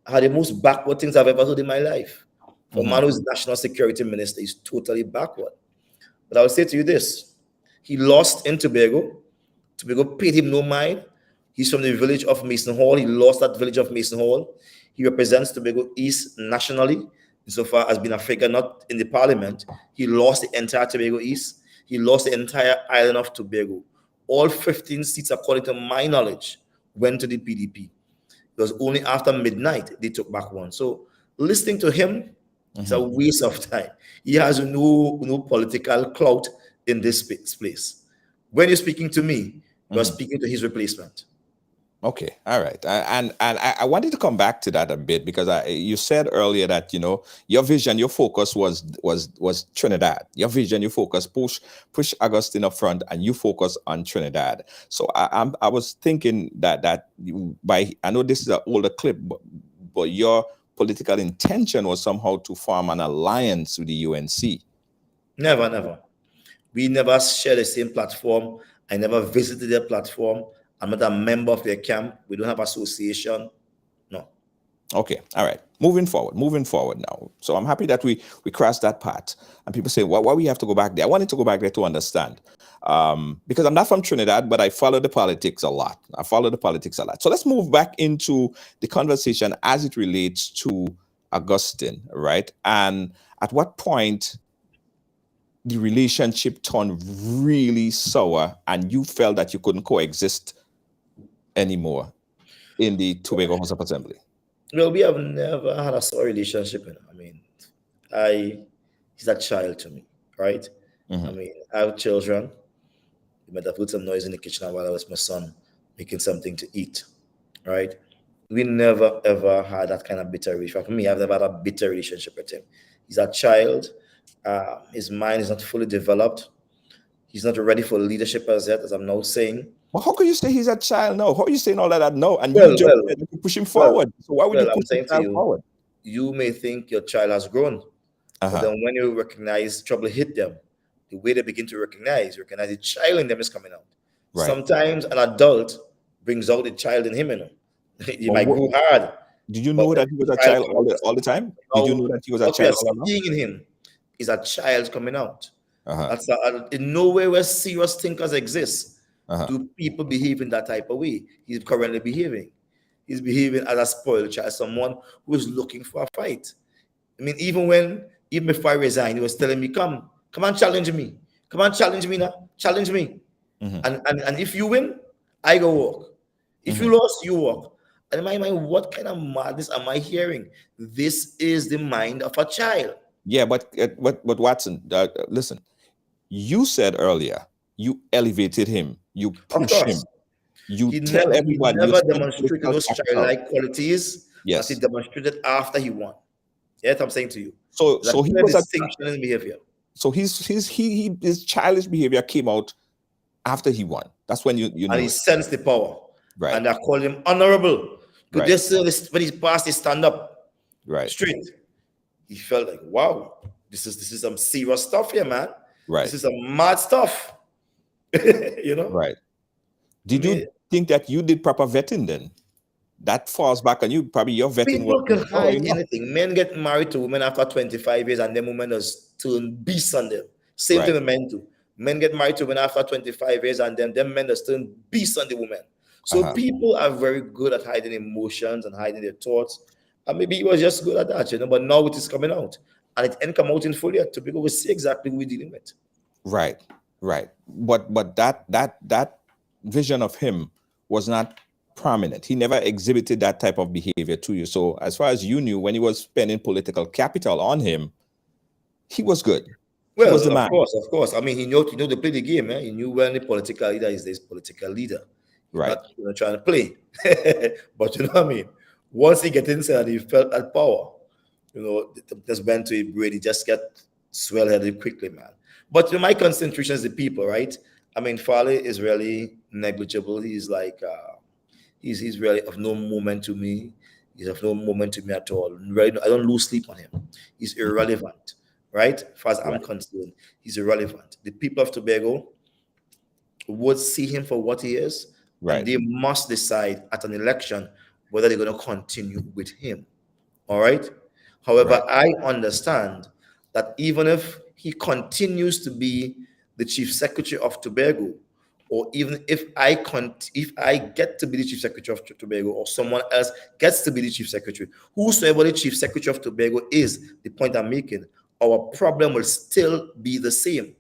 are the most backward things I've ever heard in my life. For a man who's national security minister, he's totally backward. But I will say to you this. He lost in Tobago. Tobago paid him no mind. He's from the village of Mason Hall. He lost that village of Mason Hall. He represents Tobago East nationally, insofar as being a figure not in the parliament. He lost the entire Tobago East. He lost the entire island of Tobago. All 15 seats, according to my knowledge, went to the PDP. It was only after midnight they took back one. So listening to him is a waste of time. He has no political clout in this place. When you're speaking to me, you're speaking to his replacement. Okay, all right, and I wanted to come back to that a bit because you said earlier that your vision, your focus was Trinidad. Your vision, your focus push Augustine up front, and you focus on Trinidad. So I was thinking that I know this is an older clip, but your political intention was somehow to form an alliance with the UNC. Never. We never share the same platform. I never visited their platform. I'm not a member of their camp. We don't have association. No. Okay. All right. Moving forward now. So I'm happy that we crossed that part. And people say, why we have to go back there? I wanted to go back there to understand. Because I'm not from Trinidad, but I follow the politics a lot. So let's move back into the conversation as it relates to Augustine, right? And at what point the relationship turned really sour and you felt that you couldn't coexist anymore in the Tobago House of Assembly? Well, we have never had a sour relationship. I mean, he's a child to me, right? I mean, I have children. You might have heard some noise in the kitchen while I was my son making something to eat, right? We never, ever had that kind of bitter relationship. For me, I've never had a bitter relationship with him. He's a child. His mind is not fully developed. He's not ready for leadership as yet, as I'm now saying. Well, how can you say he's a child now? How are you saying all that no? And you just push him forward. So why would you push him forward? You may think your child has grown, but then when you recognize trouble hit them, the way they begin to recognize the child in them is coming out. Right. Sometimes an adult brings out the child in him, He might grow hard. Did you know that he was a child all the time? Did you know that he was a child all along? Seeing in him is a child coming out. That's in no way where serious thinkers exist. Do people behave in that type of way? He's currently behaving. He's behaving as a spoiled child, someone who is looking for a fight. I mean, even before I resigned, he was telling me, come on, challenge me. Come on, challenge me now. Challenge me. And if you win, I go walk. If you lost, you walk. And in my mind, what kind of madness am I hearing? This is the mind of a child. Yeah, but Watson, listen, you said earlier, you elevated him, you pushed him. You tell everybody. He never demonstrated those childlike qualities that he demonstrated after he won. Yes, I'm saying to you. So he was a distinction in behavior. So his childish behavior came out after he won. That's when you know. And he sensed the power. Right. And I called him honorable. But when he passed his stand up straight, he felt like, wow, this is some serious stuff here, man. Right. This is some mad stuff. Right. Did you think that you did proper vetting then? That falls back on you. Probably your vetting. People can hide anything. Men get married to women after 25 years and then women just turn beasts on them. Same thing with men too. Men get married to women after 25 years and then them men just turn beasts on the women. So people are very good at hiding emotions and hiding their thoughts. And maybe he was just good at that, but now it is coming out. And it ain't come out in full yet. Tobago will see exactly who we're dealing with. Right. But that vision of him was not prominent. He never exhibited that type of behavior to you. So as far as you knew, when he was spending political capital on him, he was good. Well, he was the man. Of course. I mean, he knew to play the game. He knew when the political leader is this political leader. Right. Not trying to play. But you know what I mean? Once he get inside, he felt that power. Just went to a brain. He just get swell-headed quickly, man. But my concentration is the people, right? I mean, FARLEY is really negligible. He's like, he's really of no moment to me. He's of no moment to me at all. Right? I don't lose sleep on him. He's irrelevant, right? As far as I'm concerned, he's irrelevant. The people of Tobago would see him for what he is, and they must decide at an election whether they're going to continue with him. All right. However, I understand that even if he continues to be the chief secretary of Tobago, or even if I get to be the chief secretary of Tobago, or someone else gets to be the chief secretary, whosoever the chief secretary of Tobago is, the point I'm making, our problem will still be the same,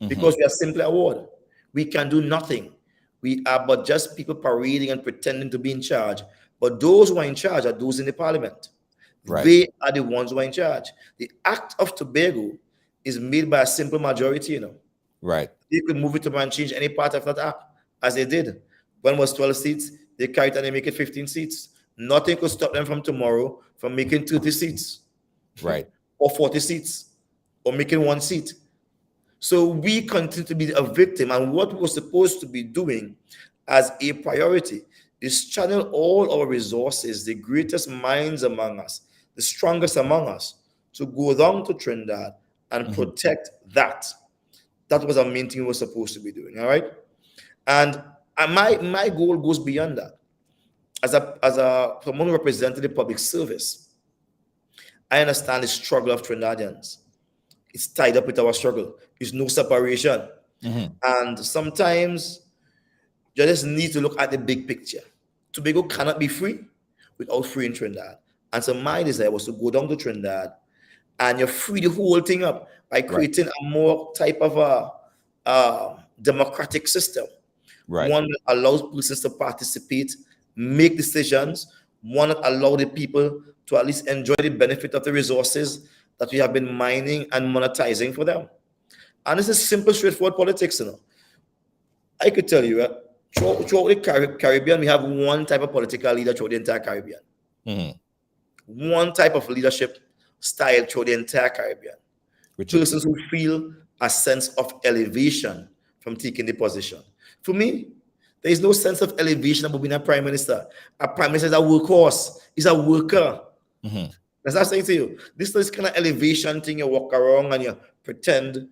because we are simply a ward. We can do nothing. We are but just people parading and pretending to be in charge. But those who are in charge are those in the parliament. They are the ones who are in charge. The Act of Tobago is made by a simple majority, They could move it to and change any part of that act, as they did. When it was 12 seats, they carried it and they make it 15 seats. Nothing could stop them from tomorrow from making 30 seats. Or 40 seats. Or making 1 seat. So we continue to be a victim, and what we're supposed to be doing as a priority is channel all our resources, the greatest minds among us, the strongest among us, to go down to Trinidad and protect that. That was our main thing we were supposed to be doing, all right? And my goal goes beyond that. As someone who represented the public service, I understand the struggle of Trinidadians. It's tied up with our struggle. There's no separation. And sometimes you just need to look at the big picture. Tobago cannot be free without freeing Trinidad. And so my desire was to go down to Trinidad and you free the whole thing up by creating a more type of a democratic system. One that allows persons to participate, make decisions, one that allows the people to at least enjoy the benefit of the resources that we have been mining and monetizing for them. And this is simple, straightforward politics, I could tell you, throughout the Caribbean, we have one type of political leader throughout the entire Caribbean. One type of leadership style throughout the entire Caribbean. Persons who feel a sense of elevation from taking the position. For me, there is no sense of elevation about being a prime minister. A prime minister is a workhorse. He's a worker. That's what I'm saying to you. This is kind of elevation thing. You walk around and you pretend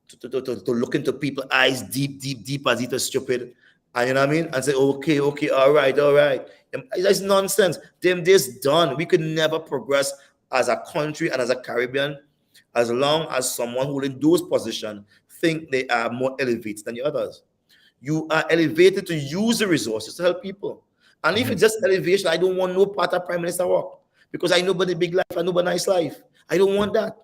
to look into people's eyes deep as if they're stupid. And you know what I mean? And say, okay, all right. That's nonsense. Them days done. We could never progress as a country and as a Caribbean as long as someone who in those positions think they are more elevated than the others. You are elevated to use the resources to help people. And if it's just elevation, I don't want no part of prime minister work. Because I know about the big life, I know about nice life. I don't want that.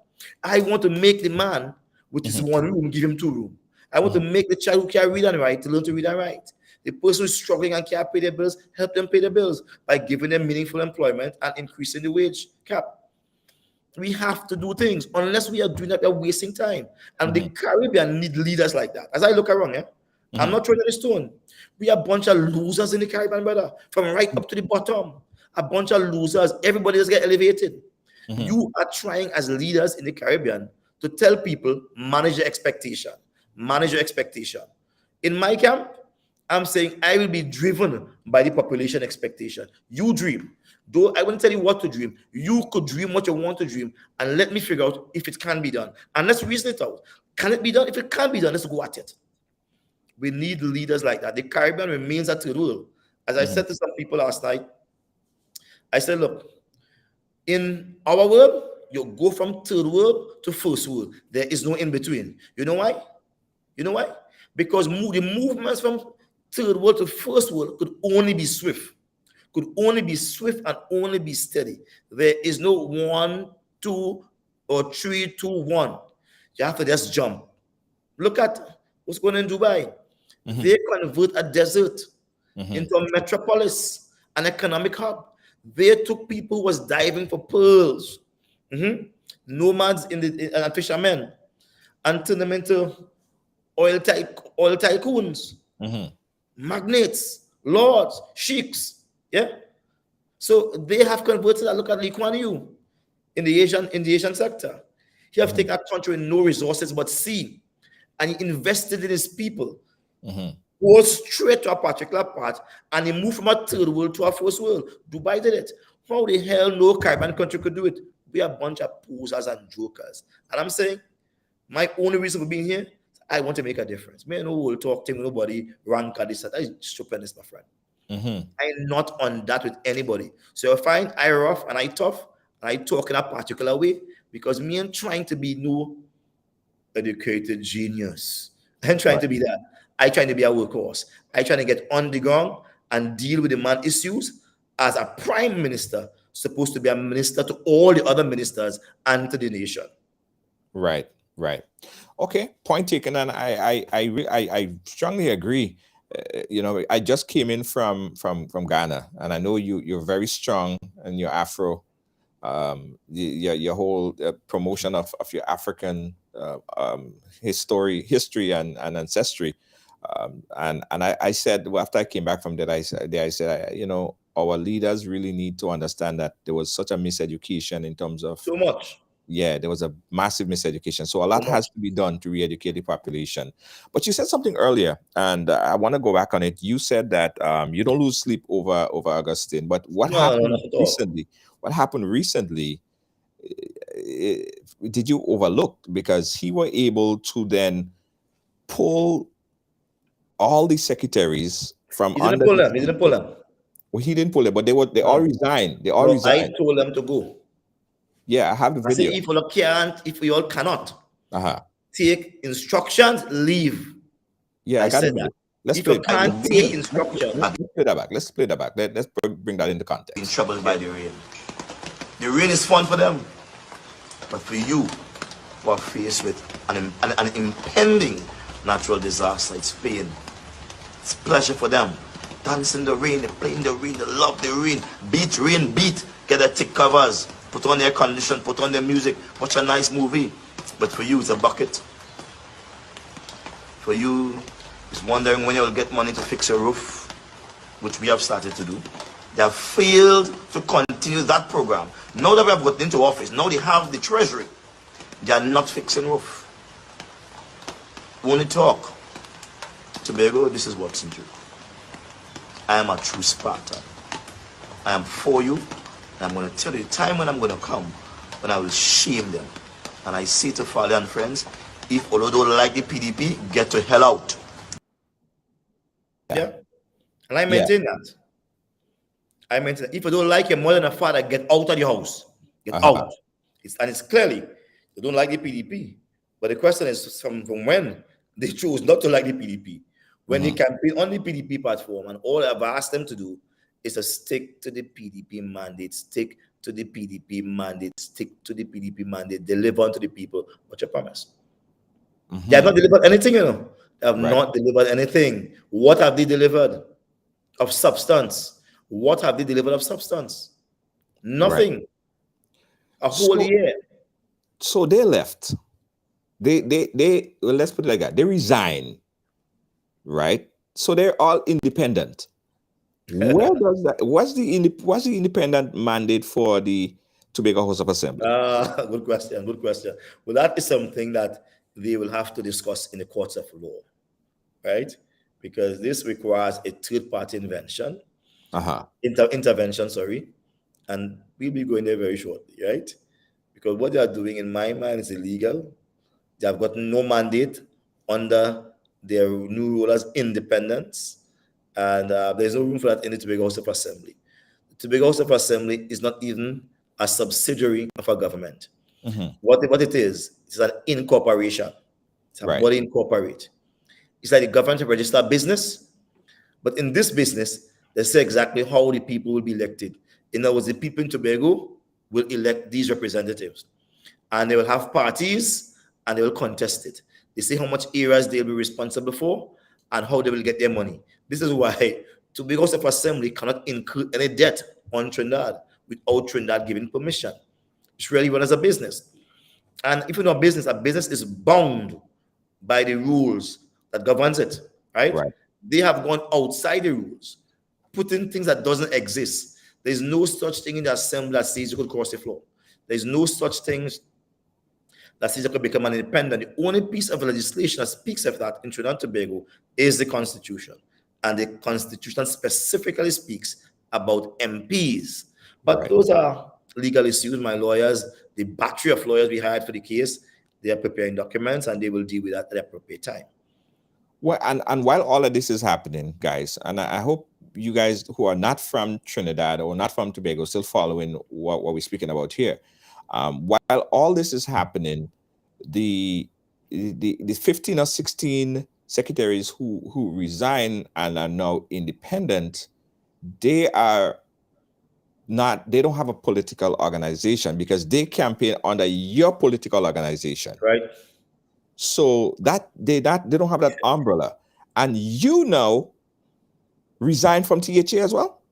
I want to make the man, which is 1 room, give him 2 rooms. I want to make the child who can't read and write to learn to read and write. The person who's struggling and can't pay their bills, help them pay their bills by giving them meaningful employment and increasing the wage cap. We have to do things. Unless we are doing that, we are wasting time. And the Caribbean need leaders like that. As I look around, I'm not throwing any stone. We are a bunch of losers in the Caribbean, brother, from right up to the bottom. A bunch of losers. Everybody just get elevated. You are trying as leaders in the Caribbean to tell people, manage your expectation. Manage your expectation. In my camp, I'm saying I will be driven by the population expectation. You dream. Though I won't tell you what to dream. You could dream what you want to dream and let me figure out if it can be done. And let's reason it out. Can it be done? If it can't be done, let's go at it. We need leaders like that. The Caribbean remains a third world. As I said to some people last night, I said, look, in our world, you go from third world to first world. There is no in between. You know why? Because the movements from third world to first world could only be swift. Could only be swift and only be steady. There is no 1, 2, or 3, 2, 1. You have to just jump. Look at what's going on in Dubai. They convert a desert into a metropolis, an economic hub. They took people who was diving for pearls, nomads and fishermen, and turned them into oil tycoons, magnates, lords, sheiks. Yeah, So they have converted that. Look at Lee Kuan Yew in the Asian sector. He have taken a country with no resources but sea, and he invested in his people. Go straight to a particular part, and he moved from a third world to a first world. Dubai did it. How the hell no Caribbean country could do it? We are a bunch of posers and jokers. And I'm saying, my only reason for being here, I want to make a difference. Me no will talk to nobody, rank at this. That is stupendous, my friend. I'm not on that with anybody. So I find I rough and I tough, and I talk in a particular way, because me and trying to be no educated genius. I'm trying to be that. I trying to be a workhorse. I trying to get on the ground and deal with the man issues as a prime minister, supposed to be a minister to all the other ministers and to the nation. Right. Okay, point taken, and I strongly agree. I just came in from Ghana, and I know you're very strong in your Afro, your whole promotion of your African history and ancestry. And I said, well, after I came back from that, I said, our leaders really need to understand that there was such a miseducation in terms of so much. Yeah, there was a massive miseducation. So a lot has to be done to re-educate the population. But you said something earlier, and I want to go back on it. You said that you don't lose sleep over Augustine. But what happened recently? What happened recently? Did you overlook? Because he were able to then pull all the secretaries from under. He didn't pull them. Well, he didn't pull it, but they all resigned. They all resigned. I told them to go. Yeah, I have the video. If you all cannot take instructions, leave. Yeah, I said that. If you can't take instructions, let's play that back. Let's play that back. Let's bring that into context. In trouble by the rain. The rain is fun for them, but for you, who are faced with an impending natural disaster, it's pain. It's pleasure for them. Dance in the rain, they play in the rain, they love the rain. Beat, get their thick covers, put on air condition, put on their music, watch a nice movie. But for you, it's a bucket. For you, it's wondering when you'll get money to fix your roof, which we have started to do. They have failed to continue that program. Now that we have gotten into office, now they have the treasury. They are not fixing roof. Only talk. Tobago, this is what's in you. I am a true Spartan. I am for you. And I'm going to tell you the time when I'm going to come, when I will shame them. And I say to FARLEY and friends, if Olo don't like the PDP, get to hell out. Yeah. And I maintain that. If you don't like your mother and a father, get out of your house. Get out. It's clearly, they don't like the PDP. But the question is from when they chose not to like the PDP. When they campaign on the PDP platform, and all I've asked them to do is to stick to the PDP mandate, stick to the PDP mandate, stick to the PDP mandate, deliver unto the people what you promise. They have not delivered anything, They have not delivered anything. What have they delivered of substance? What have they delivered of substance? Nothing. Right. A whole year. So they left. They well, let's put it like that. They resigned. Right? So they're all independent. Where does that? What's the independent mandate for the Tobago House of Assembly? Good question. Well, that is something that they will have to discuss in the courts of law, right? Because this requires a third-party intervention, and we'll be going there very shortly, right? Because what they are doing, in my mind, is illegal. They have gotten no mandate under their new role as independents, and there's no room for that in the Tobago House of Assembly. The Tobago House of Assembly is not even a subsidiary of a government. What it is, it's an incorporation. It's a body incorporate. It's like the government register business, but in this business, they say exactly how the people will be elected. In other words, the people in Tobago will elect these representatives, and they will have parties, and they will contest it. They say how much areas they'll be responsible for and how they will get their money. This is why Tobago House of Assembly cannot include any debt on Trinidad without Trinidad giving permission. It's really run as a business. And if you know a business is bound by the rules that governs it, right? They have gone outside the rules, putting things that doesn't exist. There's no such thing in the assembly that says you could cross the floor. There's no such thing that says you could become an independent. The only piece of legislation that speaks of that in Trinidad and Tobago is the Constitution. And the Constitution specifically speaks about MPs. But those are legal issues. My lawyers, the battery of lawyers we hired for the case, they are preparing documents and they will deal with that at the appropriate time. Well, and while all of this is happening, guys, and I hope you guys who are not from Trinidad or not from Tobago still following what we're speaking about here. While all this is happening, the 15 or 16 secretaries who resign and are now independent, they don't have a political organization because they campaign under your political organization. Right. So they don't have that umbrella. And you now resign from THA as well?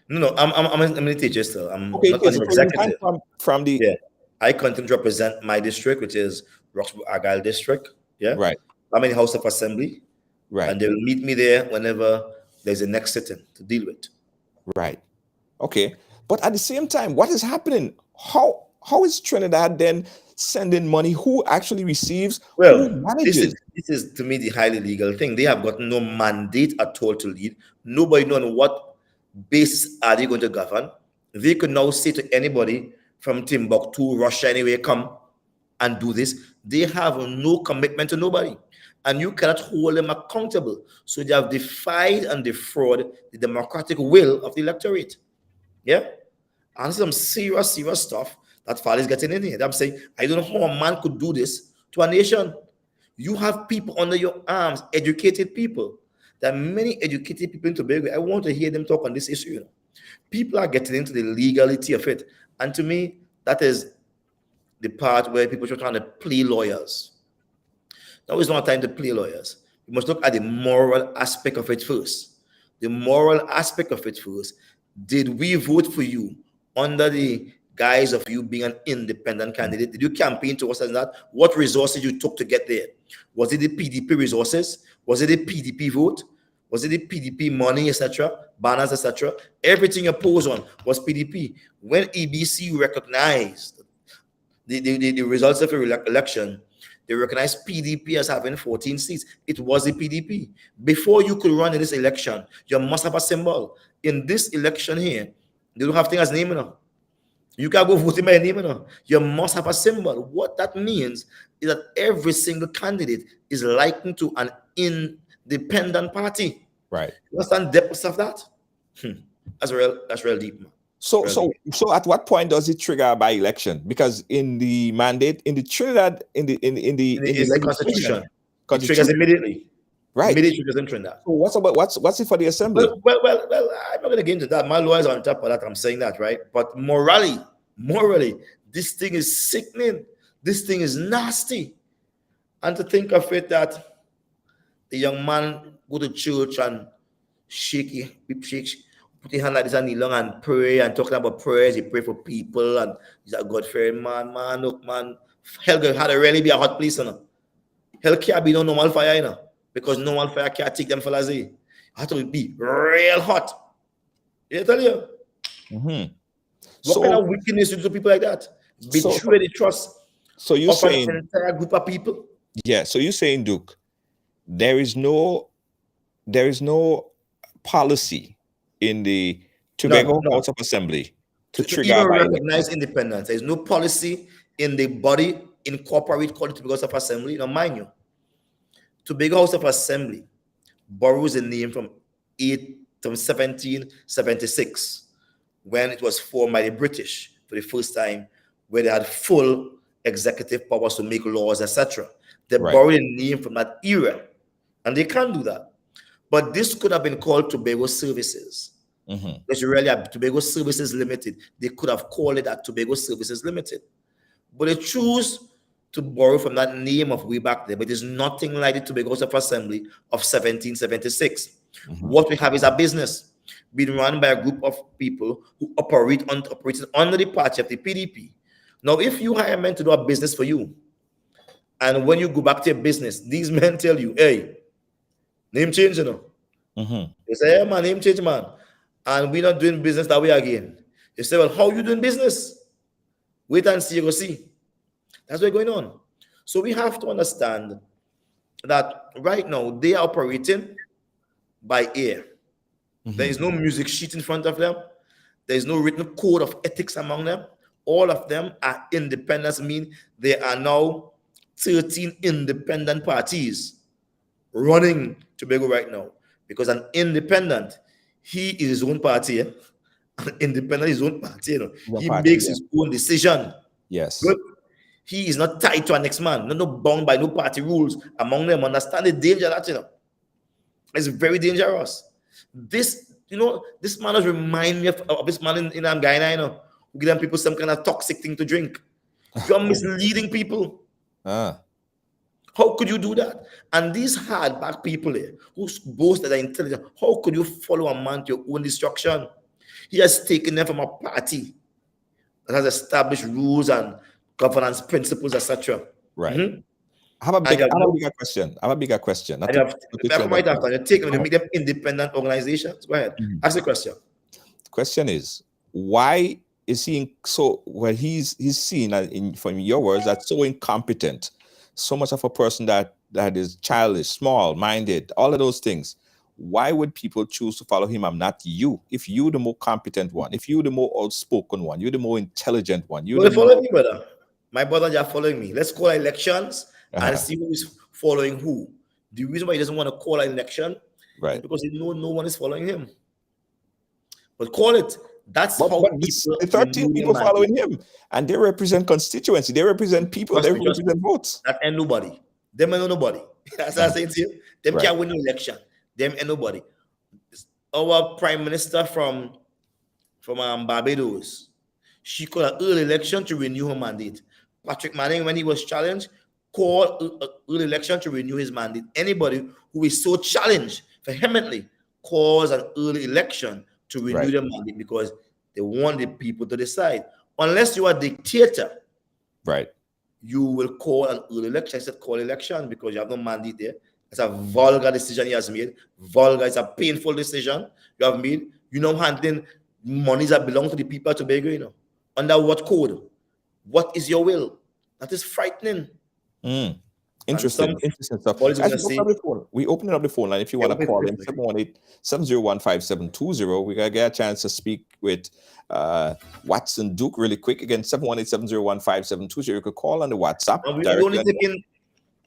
No, I'm in THA still. I'm okay, not an executive. From the I continue to represent my district, which is Roxborough Argyle district. Yeah. Right. I'm in the House of Assembly. Right. And they will meet me there whenever there's a next sitting to deal with. Right. Okay. But at the same time, what is happening? How is Trinidad then sending money? Who actually receives? Well, who manages? This is to me the highly legal thing. They have got no mandate at all to lead. Nobody knows on what basis are they going to govern. They could now say to anybody from Timbuktu, Russia, anyway, come and do this. They have no commitment to nobody. And you cannot hold them accountable. So they have defied and defrauded the democratic will of the electorate. Yeah? And some serious stuff that FARLEY is getting in here. I'm saying, I don't know how a man could do this to a nation. You have people under your arms, educated people. There are many educated people in Tobago. I want to hear them talk on this issue. You know? People are getting into the legality of it. And to me, that is the part where people are trying to play lawyers. Now is not time to play lawyers. You must look at the moral aspect of it first. The moral aspect of it first. Did we vote for you under the guise of you being an independent candidate? Did you campaign towards that? What resources you took to get there? Was it the PDP resources? Was it the PDP vote? Was it the PDP money, etc., banners, etc.? Everything you posed on was PDP. When EBC recognized the results of the election, they recognized PDP as having 14 seats. It was the PDP. Before you could run in this election, you must have a symbol. In this election here, they don't have things as name enough. You can't go voting by name enough. You must have a symbol. What that means is that every single candidate is likened to an independent party. Right. You understand the depths of that? That's real deep, man. So at what point does it trigger a by-election? Because in the mandate, in the Trinidad, in the Constitution, it triggers immediately. Right. Immediately triggers in Trinidad. So what's it for the assembly? Well, I'm not going to get into that. My lawyers are on top of that. I'm saying that, right? But morally, this thing is sickening. This thing is nasty. And to think of it that the young man go to church and shake, put his hand like this and kneel and pray and talking about prayers. He pray for people and he's a God-fearing man. Man, look, man, hell had to really be a hot place, you know. Hell can't be no normal fire, you know, because normal fire can't take them fellas. It has to be real hot. I tell you. Mm-hmm. What kind of wickedness you do to people like that? Betray the trust. So you're saying an entire group of people. Yeah. So you're saying, Duke, there is no policy in the Tobago House of Assembly to trigger even recognize independence. There's no policy in the body incorporate called Tobago House of Assembly. Now, mind you, Tobago House of Assembly borrows a name from 1776 when it was formed by the British for the first time, where they had full executive powers to make laws, etc. They borrowed a name from that era, and they can't do that. But this could have been called Tobago Services. Mm-hmm. It's really a Tobago Services Limited. They could have called it that Tobago Services Limited. But they choose to borrow from that name of way back there. But it's nothing like the Tobago House of Assembly of 1776. Mm-hmm. What we have is a business being run by a group of people who operated under the party of the PDP. Now, if you hire men to do a business for you, and when you go back to your business, these men tell you, hey, name change, you know. Mm-hmm. They say, hey, man, name change, man. and we're not doing business that way again. You say, well, how you doing business? Wait and see, you go see. That's what's going on. So we have to understand that right now they are operating by ear. There is no music sheet in front of them. There is no written code of ethics among them. All of them are independents, mean there are now 13 independent parties running Tobago right now. Because an independent, he is his own party. An independent is his own party. He makes his own decision. Yes. Good. He is not tied to an next man. No bound by no party rules among them. Understand the danger that, it's very dangerous. This, this man remind me of this man in Guyana, who give them people some kind of toxic thing to drink. You're misleading people. How could you do that? And these hardback people here who boast that they're intelligent, how could you follow a man to your own destruction? He has taken them from a party that has established rules and governance principles, etc. Right. I have a bigger question. I have a bigger question. Right after you take them to make them independent organizations. Go ahead. Ask the question. The question is, why is he so? Well, he's seen from your words that's so incompetent, so much of a person that is childish, small-minded, all of those things. Why would people choose to follow him and not you? If you the more competent one, if you the more outspoken one, you're the more intelligent one. You follow me, brother. My brother, you're following me. Let's call elections and see who is following who. The reason why he doesn't want to call an election, right, is because he knows no one is following him. But call it. That's how the 13 people following him, and they represent constituency. They represent people. They represent votes. That ain't nobody. Them ain't nobody. That's what I'm saying to you. Them can't win the election. Them ain't nobody. Our prime minister from Barbados, she called an early election to renew her mandate. Patrick Manning, when he was challenged, called an early election to renew his mandate. Anybody who is so challenged vehemently calls an early election to renew their mandate because they want the people to decide. Unless you are a dictator, right, you will call an early election. I said call election because you have no mandate there. It's a vulgar decision he has made. Vulgar, it's a painful decision you have made. Handling monies that belong to the people of Tobago, Under what code? What is your will? That is frightening. Interesting stuff. We open up the phone line if you want to call in 718-701-5720. We're going to get a chance to speak with Watson Duke really quick. Again, 718-701-5720. You could call on the WhatsApp. We're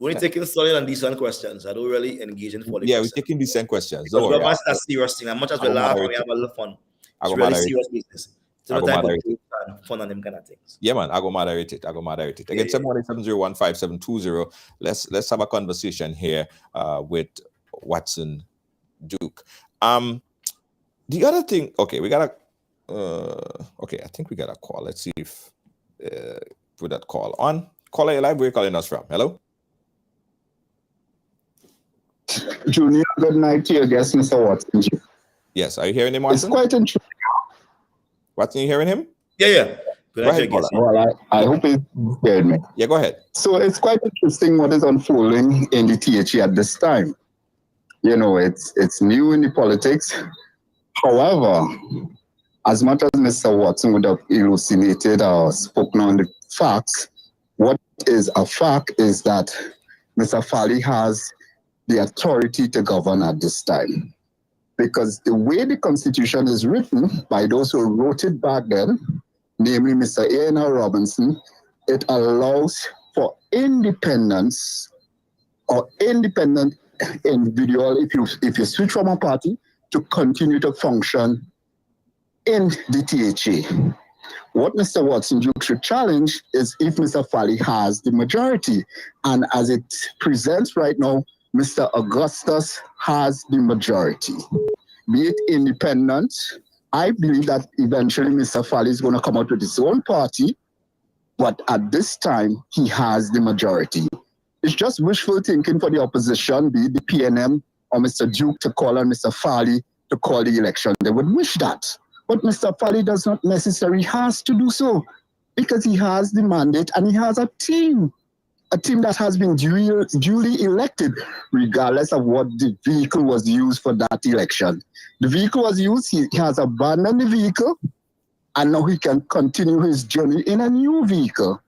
only taking solid and decent questions. I don't really engage in politics. Yeah, we're taking decent questions. That's a serious thing. As much as we laugh and we have a little fun, it's really serious business. It's not time to fun on them kind of things. Yeah, man, I go moderate it. Again, 718-701-5720. Let's have a conversation here with Watson Duke. The other thing, I think we got a call. Let's see if put that call on. Caller, live, where are you calling us from? Hello? Junior, good night to your guest, Mr. Watson. Yes, are you hearing him, Watson? It's quite interesting. Watson, you hearing him? Yeah. Go ahead, well, I hope he heard me. Yeah, go ahead. So it's quite interesting what is unfolding in the THE at this time. It's new in the politics. However, as much as Mr. Watson would have elucidated or spoken on the facts, what is a fact is that Mr. FARLEY has the authority to govern at this time. Because the way the Constitution is written by those who wrote it back then, namely Mr. A.N.R. Robinson, it allows for independence or independent individual, if you switch from a party, to continue to function in the THE. What Mr. Watson Duke should challenge is if Mr. FARLEY has the majority. And as it presents right now, Mr. Augustus has the majority. Be it independent, I believe that eventually Mr. FARLEY is going to come out with his own party, but at this time, he has the majority. It's just wishful thinking for the opposition, be it the PNM or Mr. Duke, to call on Mr. FARLEY to call the election. They would wish that. But Mr. FARLEY does not necessarily has to do so because he has the mandate and he has a team. a team that has been duly elected, regardless of what the vehicle was used for that election. The vehicle was used, he has abandoned the vehicle, and now he can continue his journey in a new vehicle.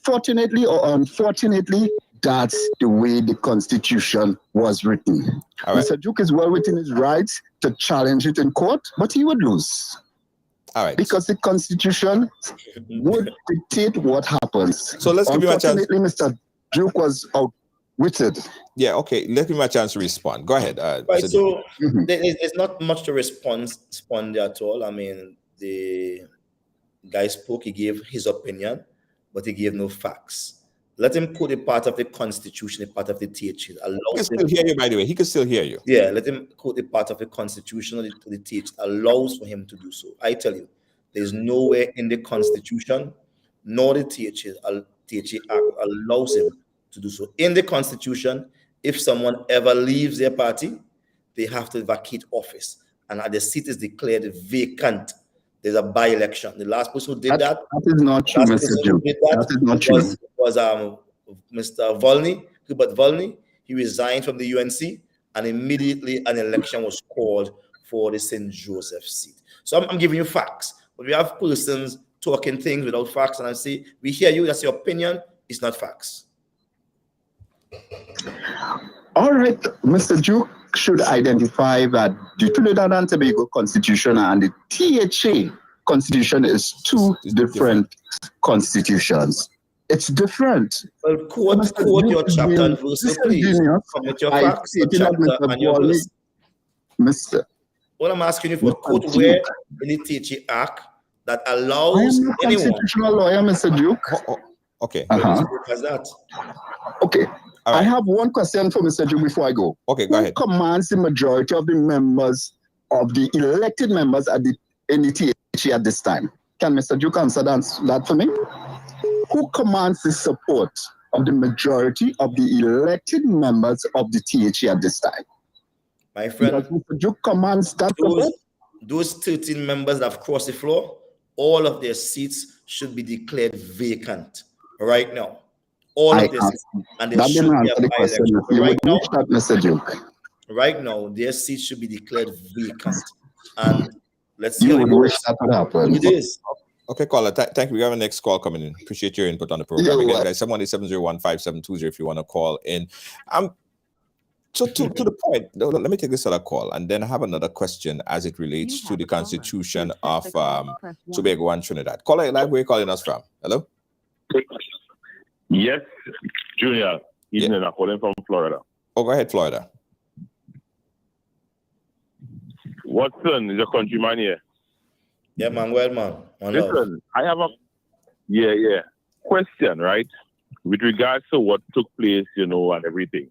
Fortunately or unfortunately, that's the way the Constitution was written. Right. Mr. Duke is well within his rights to challenge it in court, but he would lose. All right. Because the Constitution would dictate what happens. So let's give you a chance. Unfortunately, Mr. Duke was outwitted. Yeah, okay. Let's give him a chance to respond. Go ahead. Right, so there's not much to respond there at all. I mean, the guy spoke, he gave his opinion, but he gave no facts. Let him quote a part of the Constitution, a part of the THA. He can still hear you, by the way. He can still hear you. Yeah, let him quote a part of the Constitution or the THA allows for him to do so. I tell you, there's nowhere in the Constitution nor the THA Act allows him to do so. In the Constitution, if someone ever leaves their party, they have to vacate office, and the seat is declared vacant. There's a by-election. The last person who did that is not true, Mr. Duke. That is not true. Was Mr. Volney, Hubert Volney. He resigned from the UNC, and immediately an election was called for the St. Joseph seat. So I'm giving you facts. But we have persons talking things without facts, and I say, we hear you, that's your opinion, it's not facts. All right, Mr. Duke should identify that the Trinidad and Tobago Constitution and the THA Constitution is two different constitutions. It's different. Well, quote your chapter and verse, please. Commit your facts, your chapter and your verse. Mr. What I'm asking you for, quote where in the THA Act that allows anyone. I am a constitutional lawyer, Mr. Duke. Okay. Okay. Right. I have one question for Mr. Duke before I go. Okay, go ahead. Who commands the majority of the members, of the elected members in the THA at this time? Can Mr. Duke answer that for me? Who commands the support of the majority of the elected members of the THA at this time? My friend, Mr. Duke commands that support? Those 13 members that have crossed the floor, all of their seats should be declared vacant right now. All of this, and there should be a by-election. Right now, their seats should be declared vacant. And let's see. You would wish that would happen. It is. Okay, caller. Thank you. We have a next call coming in. Appreciate your input on the program. Again, guys, 718-701-5720 if you want to call in. So to the point, let me take this other call, and then I have another question as it relates to the Constitution of Tobago and Trinidad. Caller, live, where are you calling us from? Hello? Yes, Junior. Evening, I'm calling from Florida. Oh, go ahead, Florida. Watson is a countryman here. Yeah, man. Well, man. Listen, I have a question, right? With regards to what took place, and everything.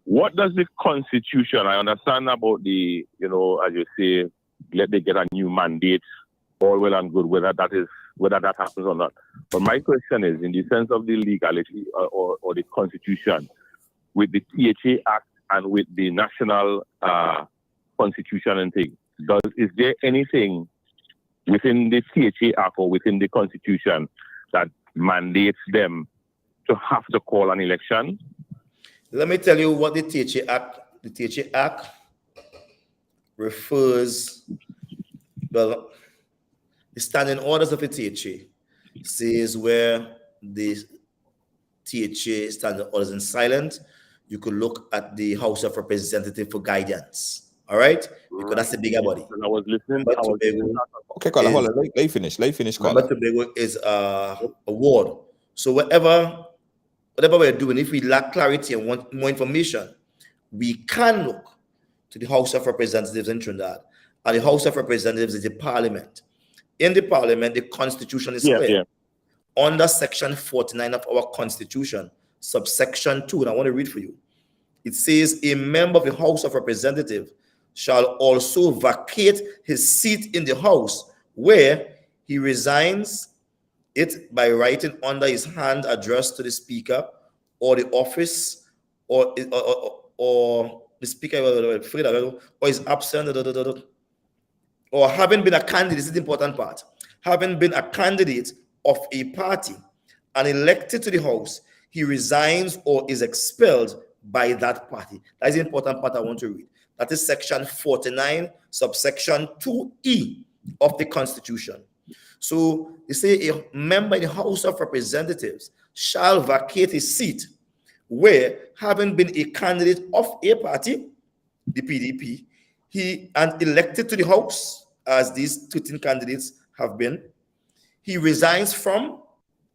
What does the Constitution, I understand about the, as you say, let they get a new mandate, all well and good, whether that happens or not. But my question is, in the sense of the legality or the Constitution, with the THA Act and with the national Constitution and things, is there anything within the THA Act or within the Constitution that mandates them to have to call an election? Let me tell you what the THA Act refers, well, the standing orders of the THA says where the THA standing orders in silent, you could look at the House of Representatives for guidance. All right? Because that's the bigger body. I was listening. Okay, caller, hold on. Let you finish. Caller. But Tobago is a ward. So whatever we're doing, if we lack clarity and want more information, we can look to the House of Representatives in Trinidad. And the House of Representatives is the parliament. In the parliament, the Constitution is clear. Yeah. Under section 49 of our Constitution, subsection 2, and I want to read for you. It says, a member of the House of Representatives shall also vacate his seat in the House where he resigns it by writing under his hand addressed to the Speaker or the office or the Speaker or is absent or having been a candidate. This is the important part. Having been a candidate of a party and elected to the House, he resigns or is expelled by that party. That is the important part I want to read. That is section 49, subsection 2E of the Constitution. So they say a member in the House of Representatives shall vacate his seat where, having been a candidate of a party, the PDP, he and elected to the House, as these 13 candidates have been, he resigns from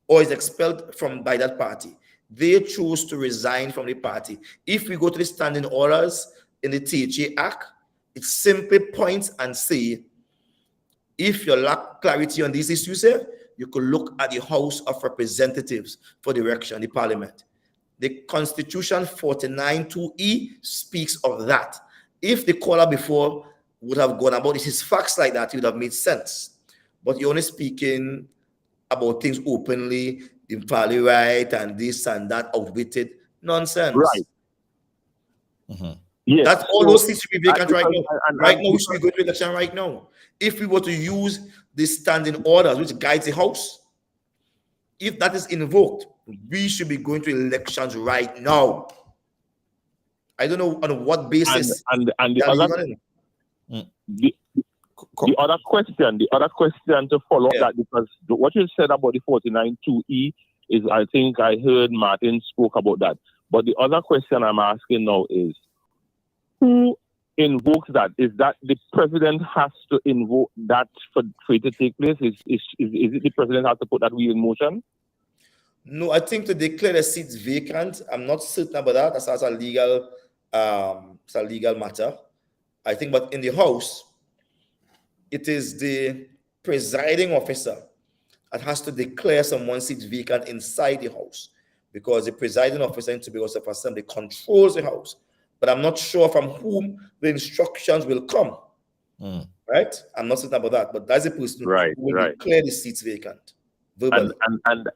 or is expelled from by that party. They choose to resign from the party. If we go to the standing orders in the THA Act, it simply points and say, if you lack clarity on these issues here, you could look at the House of Representatives for direction, the Parliament. The Constitution 49(2)E speaks of that. If the caller before would have gone about it, his facts like that, it would have made sense. But you're only speaking about things openly, entirely right, and this and that, outwitted nonsense. Right. Yes. That's all those seats should be vacant right now. Right now, we should be going to election right now. If we were to use the standing orders, which guides the House, if that is invoked, we should be going to elections right now. I don't know on what basis. And the other question to follow that, because what you said about the 49(2)E is, I think I heard Martin spoke about that. But the other question I'm asking now is, who invokes that? Is that the president has to invoke that for it to take place? Is it the president has to put that wheel in motion? No, I think to declare the seats vacant, I'm not certain about that. That's a legal, it's a legal matter. I think, but in the House, it is the presiding officer that has to declare someone's seat vacant inside the House, because the presiding officer in Tobago State Assembly controls the House. But I'm not sure from whom the instructions will come. Right? I'm not certain about that. But that's the person who will declare the seats vacant verbally. And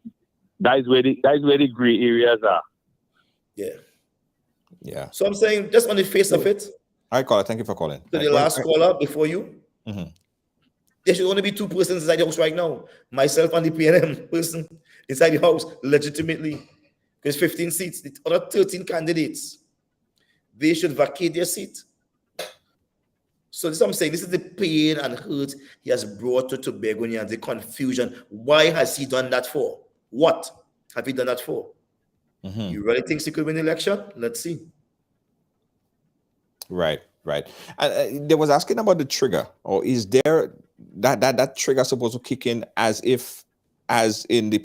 that is where the gray areas are. Yeah. So I'm saying, just on the face of it. All right, caller. Thank you for calling. To the last caller before you. There should only be two persons inside the House right now. Myself and the PNM person inside the House, legitimately. Because 15 seats. The other 13 candidates, they should vacate their seat. So this is what I'm saying. This is the pain and hurt he has brought to Tobagonians, the confusion. Why has he done that for? What have he done that for? You really think he could win the election? Let's see. Right. There was asking about the trigger, or is there that trigger supposed to kick in as in the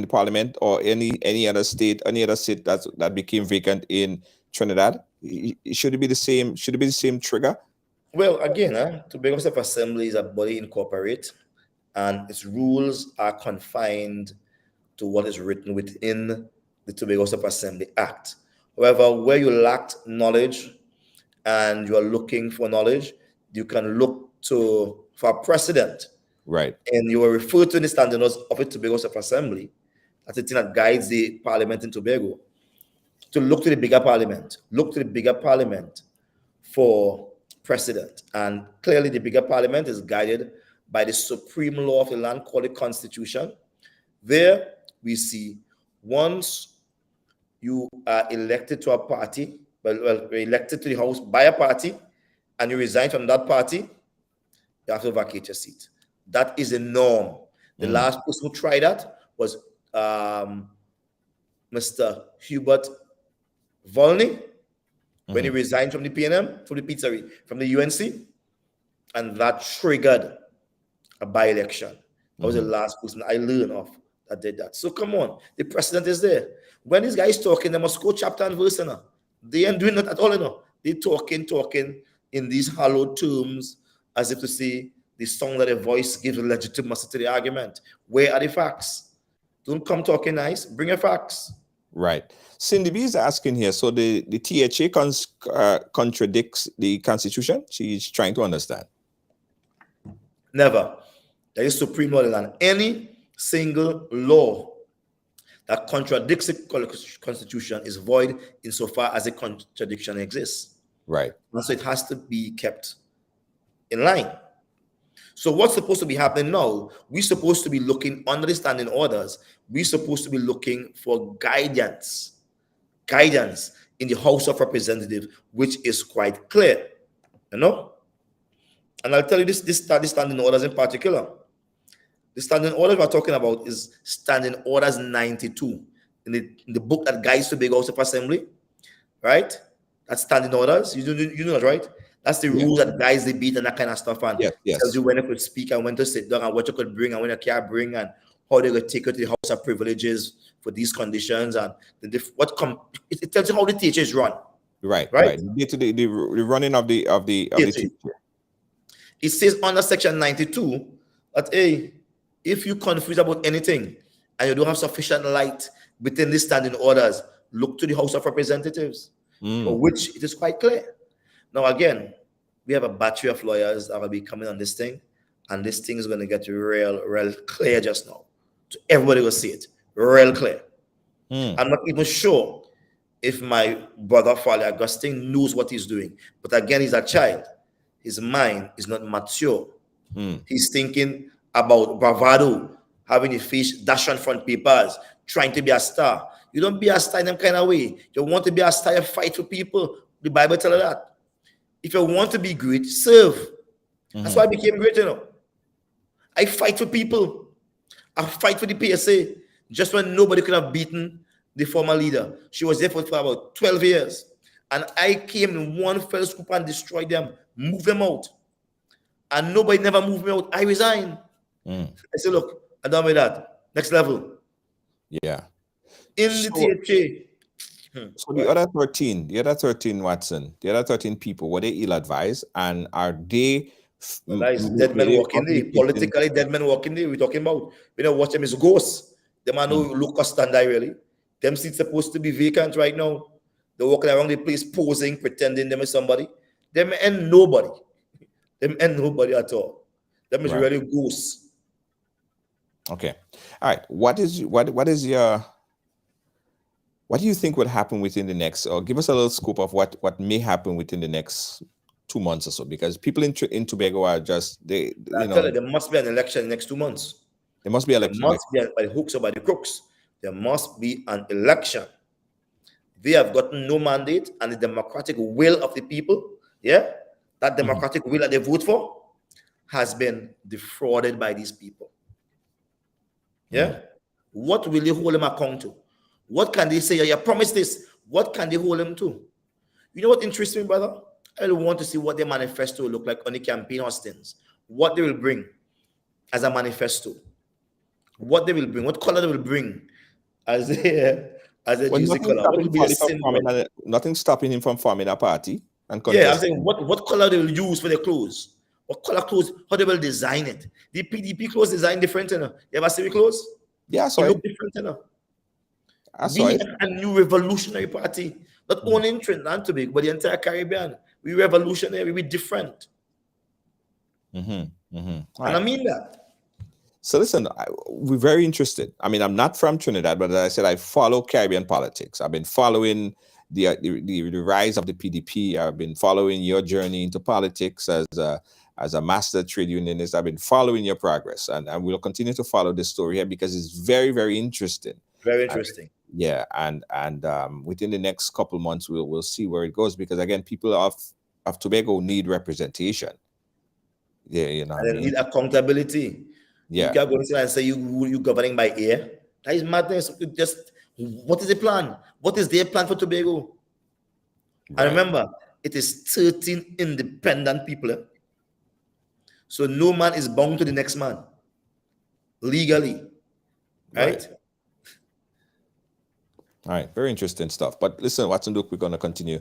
parliament or any other state, any other seat that became vacant in Trinidad? Should it be the same? Should it be the same trigger? Well, again, Tobago State Assembly is a body incorporate, and its rules are confined to what is written within the Tobago State Assembly Act. However, where you lacked knowledge and you are looking for knowledge, you can look for a precedent. Right. And you were referred to in the standards of the Tobago State Assembly. That's the thing that guides the parliament in Tobago. To look to the bigger parliament. Look to the bigger parliament for precedent. And clearly the bigger parliament is guided by the supreme law of the land called the Constitution. There we see, once you are elected to a party, elected to the House by a party, and you resign from that party, you have to vacate your seat. That is a norm. The last person who tried that was Mr. Hubert Volney, when he resigned from the PNM, from the UNC, and that triggered a by-election. That was the last person I learned of that did that. So come on, the precedent is there. When these guys talking, they must go chapter and verse, you know. They ain't doing that at all, you know. They talking in these hallowed terms, as if to say the song that a voice gives legitimacy to the argument. Where are the facts? Don't come talking nice. Bring your facts. Right. Cindy B is asking here, so the THA contradicts the Constitution? She's trying to understand. Never. There is supreme law in the land. Any single law that contradicts the Constitution is void insofar as a contradiction exists. Right. And so it has to be kept in line. So what's supposed to be happening now? We're supposed to be looking under the standing orders. We're supposed to be looking for guidance in the House of Representatives, which is quite clear, you know. And I'll tell you this standing orders in particular. The standing orders we're talking about is standing orders 92 in the book that guides the big House of Assembly, right? That's standing orders. You know that, right? That's the rule that guides the beat and that kind of stuff, and tells you when you could speak and when to sit down and what you could bring and when you can't bring and how they could take you to the House of Privileges for these conditions and it tells you how the teacher is run. Right. The running of the teacher. It says under section 92 that if you're confused about anything and you don't have sufficient light within the standing orders, look to the House of Representatives, for which it is quite clear. Now, again, we have a battery of lawyers that will be coming on this thing, and this thing is going to get real clear just now. So everybody will see it, real clear. I'm not even sure if my brother FARLEY Augustine knows what he's doing. But again, he's a child. His mind is not mature. He's thinking about bravado, having a fish dash on front papers, trying to be a star. You don't be a star in them kind of way. You want to be a star, you fight for people. The Bible tells us that. If you want to be great, serve. That's why I became great, you know. I fight for people. I fight for the PSA. Just when nobody could have beaten the former leader. She was there for about 12 years. And I came in one fell swoop and destroyed them, moved them out. And nobody never moved me out. I resigned. I said, look, I'm done with that. Next level. Yeah. In the THA. So the other 13, Watson, the other 13 people, were they ill-advised? And are they... dead men walking there. Politically, dead men walking there. We're talking about. We don't watch them as ghosts. Them are no Lucas Standai, really. Them seats supposed to be vacant right now. They're walking around the place posing, pretending them is somebody. Them and nobody. Them and nobody at all. Them is really ghosts. Okay. All right. What do you think would happen within the next, or give us a little scope of what may happen within the next 2 months or so? Because people in Tobago are just, there must be an election in the next 2 months. There must be an election. There must be, by the hooks or by the crooks. There must be an election. They have gotten no mandate, and the democratic will of the people, that democratic will that they vote for, has been defrauded by these people. What will they hold them account to? What can they say? You promised this. What can they hold them to? You know what interests me, brother? I want to see what their manifesto will look like on the campaign hustings. What they will bring as a manifesto. What they will bring. What color they will bring as a juicy color. Nothing stopping him from forming a party. And I'm saying what color they will use for their clothes. What color clothes, how they will design it. The PDP clothes design different, you know. You ever see the clothes? Yeah, sorry. Look different, you know. We a new revolutionary party, not only in Trinidad and Tobago, but the entire Caribbean. We revolutionary, we different. And I mean that. So listen, we're very interested. I mean, I'm not from Trinidad, but as I said, I follow Caribbean politics. I've been following the rise of the PDP. I've been following your journey into politics as a master trade unionist. I've been following your progress, and we'll continue to follow this story here because it's very, very interesting. Very interesting. And within the next couple months, we'll see where it goes, because again, people of Tobago need representation. You know, and they need accountability. You can't go and say you governing by ear. That is madness. Just what is the plan? What is their plan for Tobago? And remember, it is 13 independent people. So no man is bound to the next man legally, right? All right, very interesting stuff. But listen, Watson Duke, we're going to continue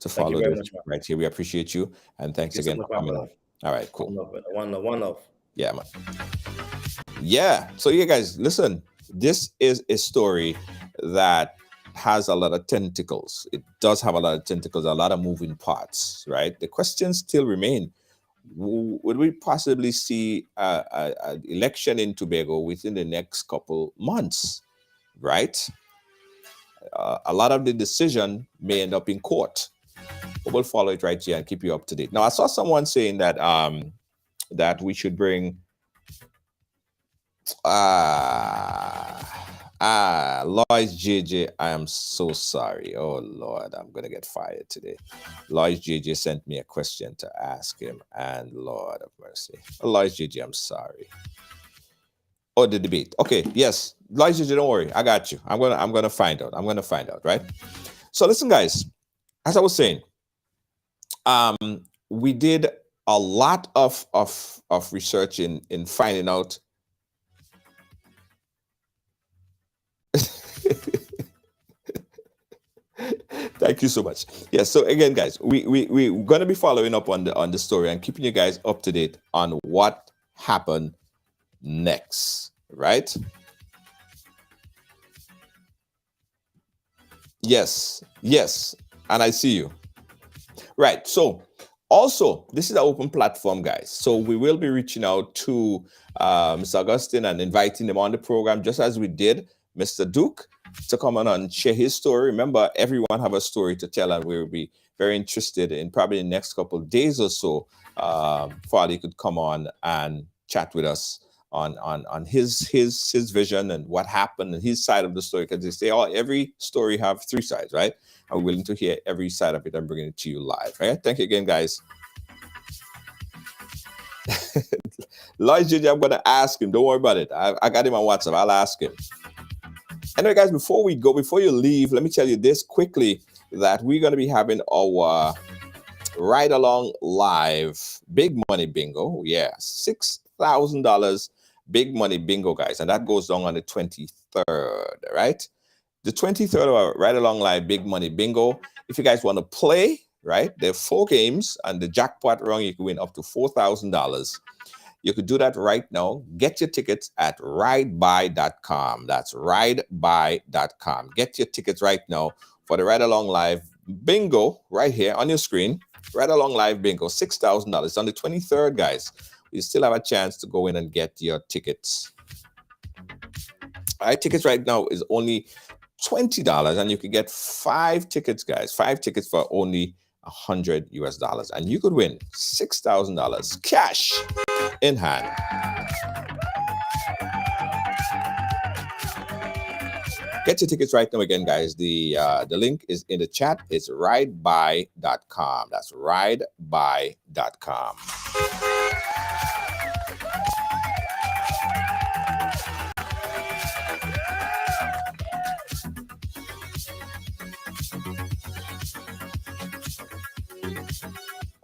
to follow this right here. We appreciate you, and thanks again for coming on. All right, cool. One love. Yeah, man. Yeah. So yeah, guys, listen. This is a story that has a lot of tentacles. It does have a lot of tentacles, a lot of moving parts, right? The questions still remain. Would we possibly see an election in Tobago within the next couple months, right? A lot of the decision may end up in court. But we'll follow it right here and keep you up to date. Now, I saw someone saying that that we should bring Lois JJ. I am so sorry. Oh Lord, I'm gonna get fired today. Lois JJ sent me a question to ask him, and Lord of mercy. Lois JJ, I'm sorry. Oh, the debate. Okay, yes. Lois JJ, don't worry. I got you. I'm gonna find out. I'm gonna find out, right? So listen, guys, as I was saying, we did a lot of research in finding out. Thank you so much. Yes. So again, guys, we're gonna be following up on the story and keeping you guys up to date on what happened next, right? Yes, and I see you. Right. So also, this is an open platform, guys. So we will be reaching out to Mr. Augustine and inviting him on the program, just as we did Mr. Duke, to come on and share his story. Remember, everyone have a story to tell, and we'll be very interested in probably the next couple of days or so. Farley could come on and chat with us on his vision and what happened and his side of the story, because they say every story have three sides, right? I'm willing to hear every side of it and bring it to you live, right? Thank you again, guys. Lloyd JJ, I'm gonna ask him. Don't worry about it. I got him on WhatsApp. I'll ask him. Anyway, guys, before you leave, let me tell you this quickly, that we're gonna be having our Ride Along Live Big Money Bingo. Yeah, $6,000 Big Money Bingo, guys, and that goes down on the 23rd, right? The 23rd of our Ride Along Live Big Money Bingo. If you guys want to play, right, there are 4 games, and the jackpot round, you can win up to $4,000. You could do that right now. Get your tickets at ridebuy.com. That's ridebuy.com. Get your tickets right now for the Ride Along Live Bingo right here on your screen. Ride Along Live Bingo, $6,000 on the 23rd, guys. You still have a chance to go in and get your tickets. All right, tickets right now is only $20, and you can get 5 tickets, guys. 5 tickets for only $100 US, and you could win $6,000 cash in hand. Get your tickets right now again, guys. The link is in the chat. It's ridebuy.com. That's ridebuy.com.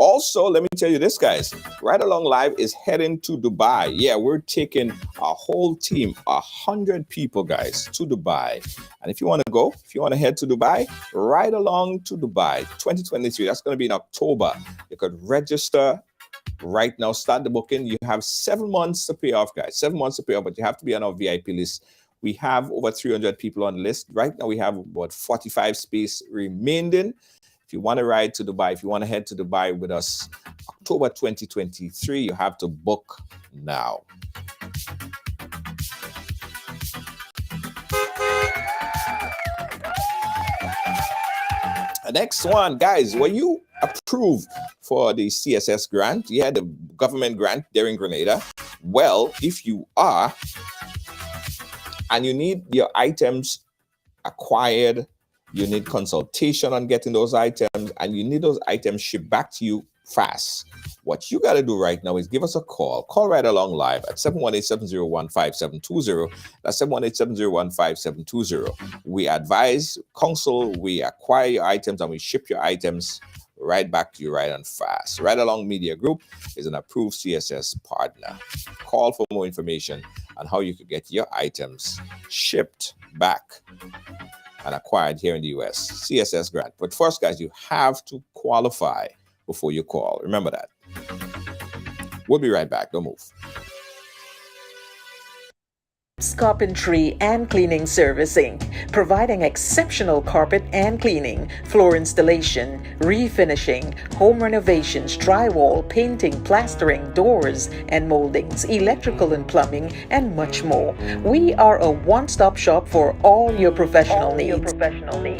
Also, let me tell you this, guys. Ride Along Live is heading to Dubai. Yeah, we're taking a whole team, 100 people, guys, to Dubai. And if you want to go, if you want to head to Dubai, Ride Along to Dubai 2023. That's going to be in October. You could register right now, start the booking. You have 7 months to pay off, guys. 7 months to pay off, but you have to be on our VIP list. We have over 300 people on the list. Right now, we have about 45 space remaining. If you want to ride to Dubai, if you want to head to Dubai with us, October 2023, you have to book now. The next one, guys, were you approved for the CSS grant? Yeah, the government grant there in Grenada. Well, if you are, and you need your items acquired, you need consultation on getting those items, and you need those items shipped back to you fast. What you got to do right now is give us a call. Call Ride Along Live at 718-701-5720. That's 718-701-5720. We advise, counsel, we acquire your items, and we ship your items right back to you right on fast. Ride Along Media Group is an approved CSS partner. Call for more information on how you could get your items shipped back and acquired here in the US. CSS grant. But first, guys, you have to qualify before you call. Remember that. We'll be right back. Don't move. Carpentry and Cleaning Servicing, providing exceptional carpet and cleaning, floor installation, refinishing, home renovations, drywall, painting, plastering, doors and moldings, electrical and plumbing, and much more. We are a one-stop shop for all your professional needs.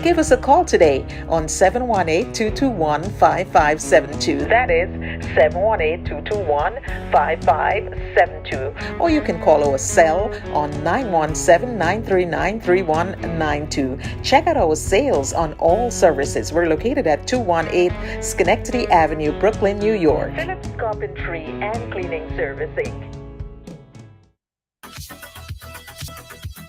Give us a call today on 718-221-5572. That is 718-221-5572. Or you can call our cell on 917-939-3192. Check out our sales on all services. We're located at 218 Schenectady Avenue, Brooklyn, New York. Phillips Carpentry and Cleaning Servicing.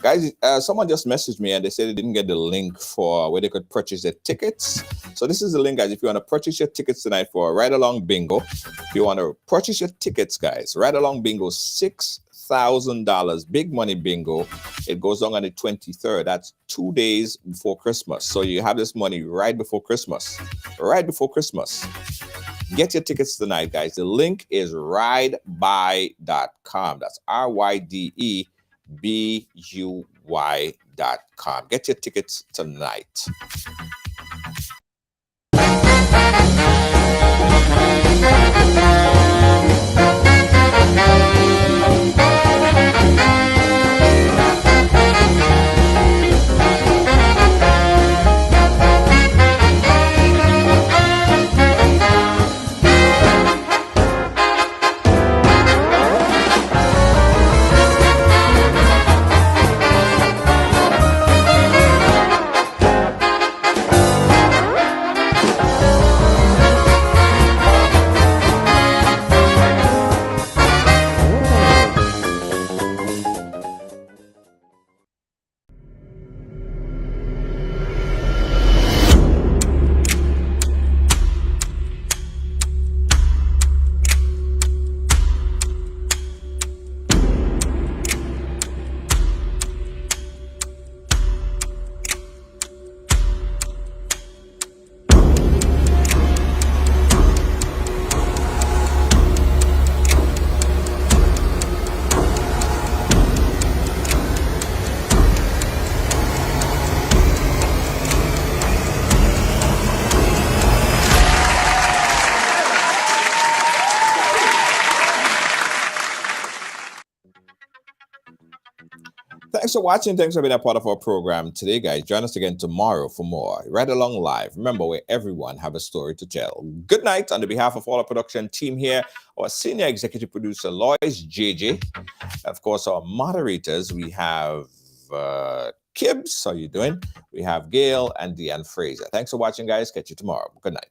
Guys, someone just messaged me and they said they didn't get the link for where they could purchase their tickets. So this is the link, guys. If you want to purchase your tickets tonight for Ride Along Bingo, if you want to purchase your tickets, guys, Ride Along Bingo, $6,000, big money bingo. It goes on the 23rd. That's 2 days before Christmas. So you have this money right before Christmas. Right before Christmas. Get your tickets tonight, guys. The link is ridebuy.com. That's RYDEBUY.com. Get your tickets tonight. Thanks for watching. Thanks for being a part of our program today, guys. Join us again tomorrow for more Ride Along Live. Remember, where everyone have a story to tell. Good night. On behalf of all our production team here, our senior executive producer, Lois JJ. Of course, our moderators, we have Kibbs. How you doing? We have Gail and Deanne Fraser. Thanks for watching, guys. Catch you tomorrow. Good night.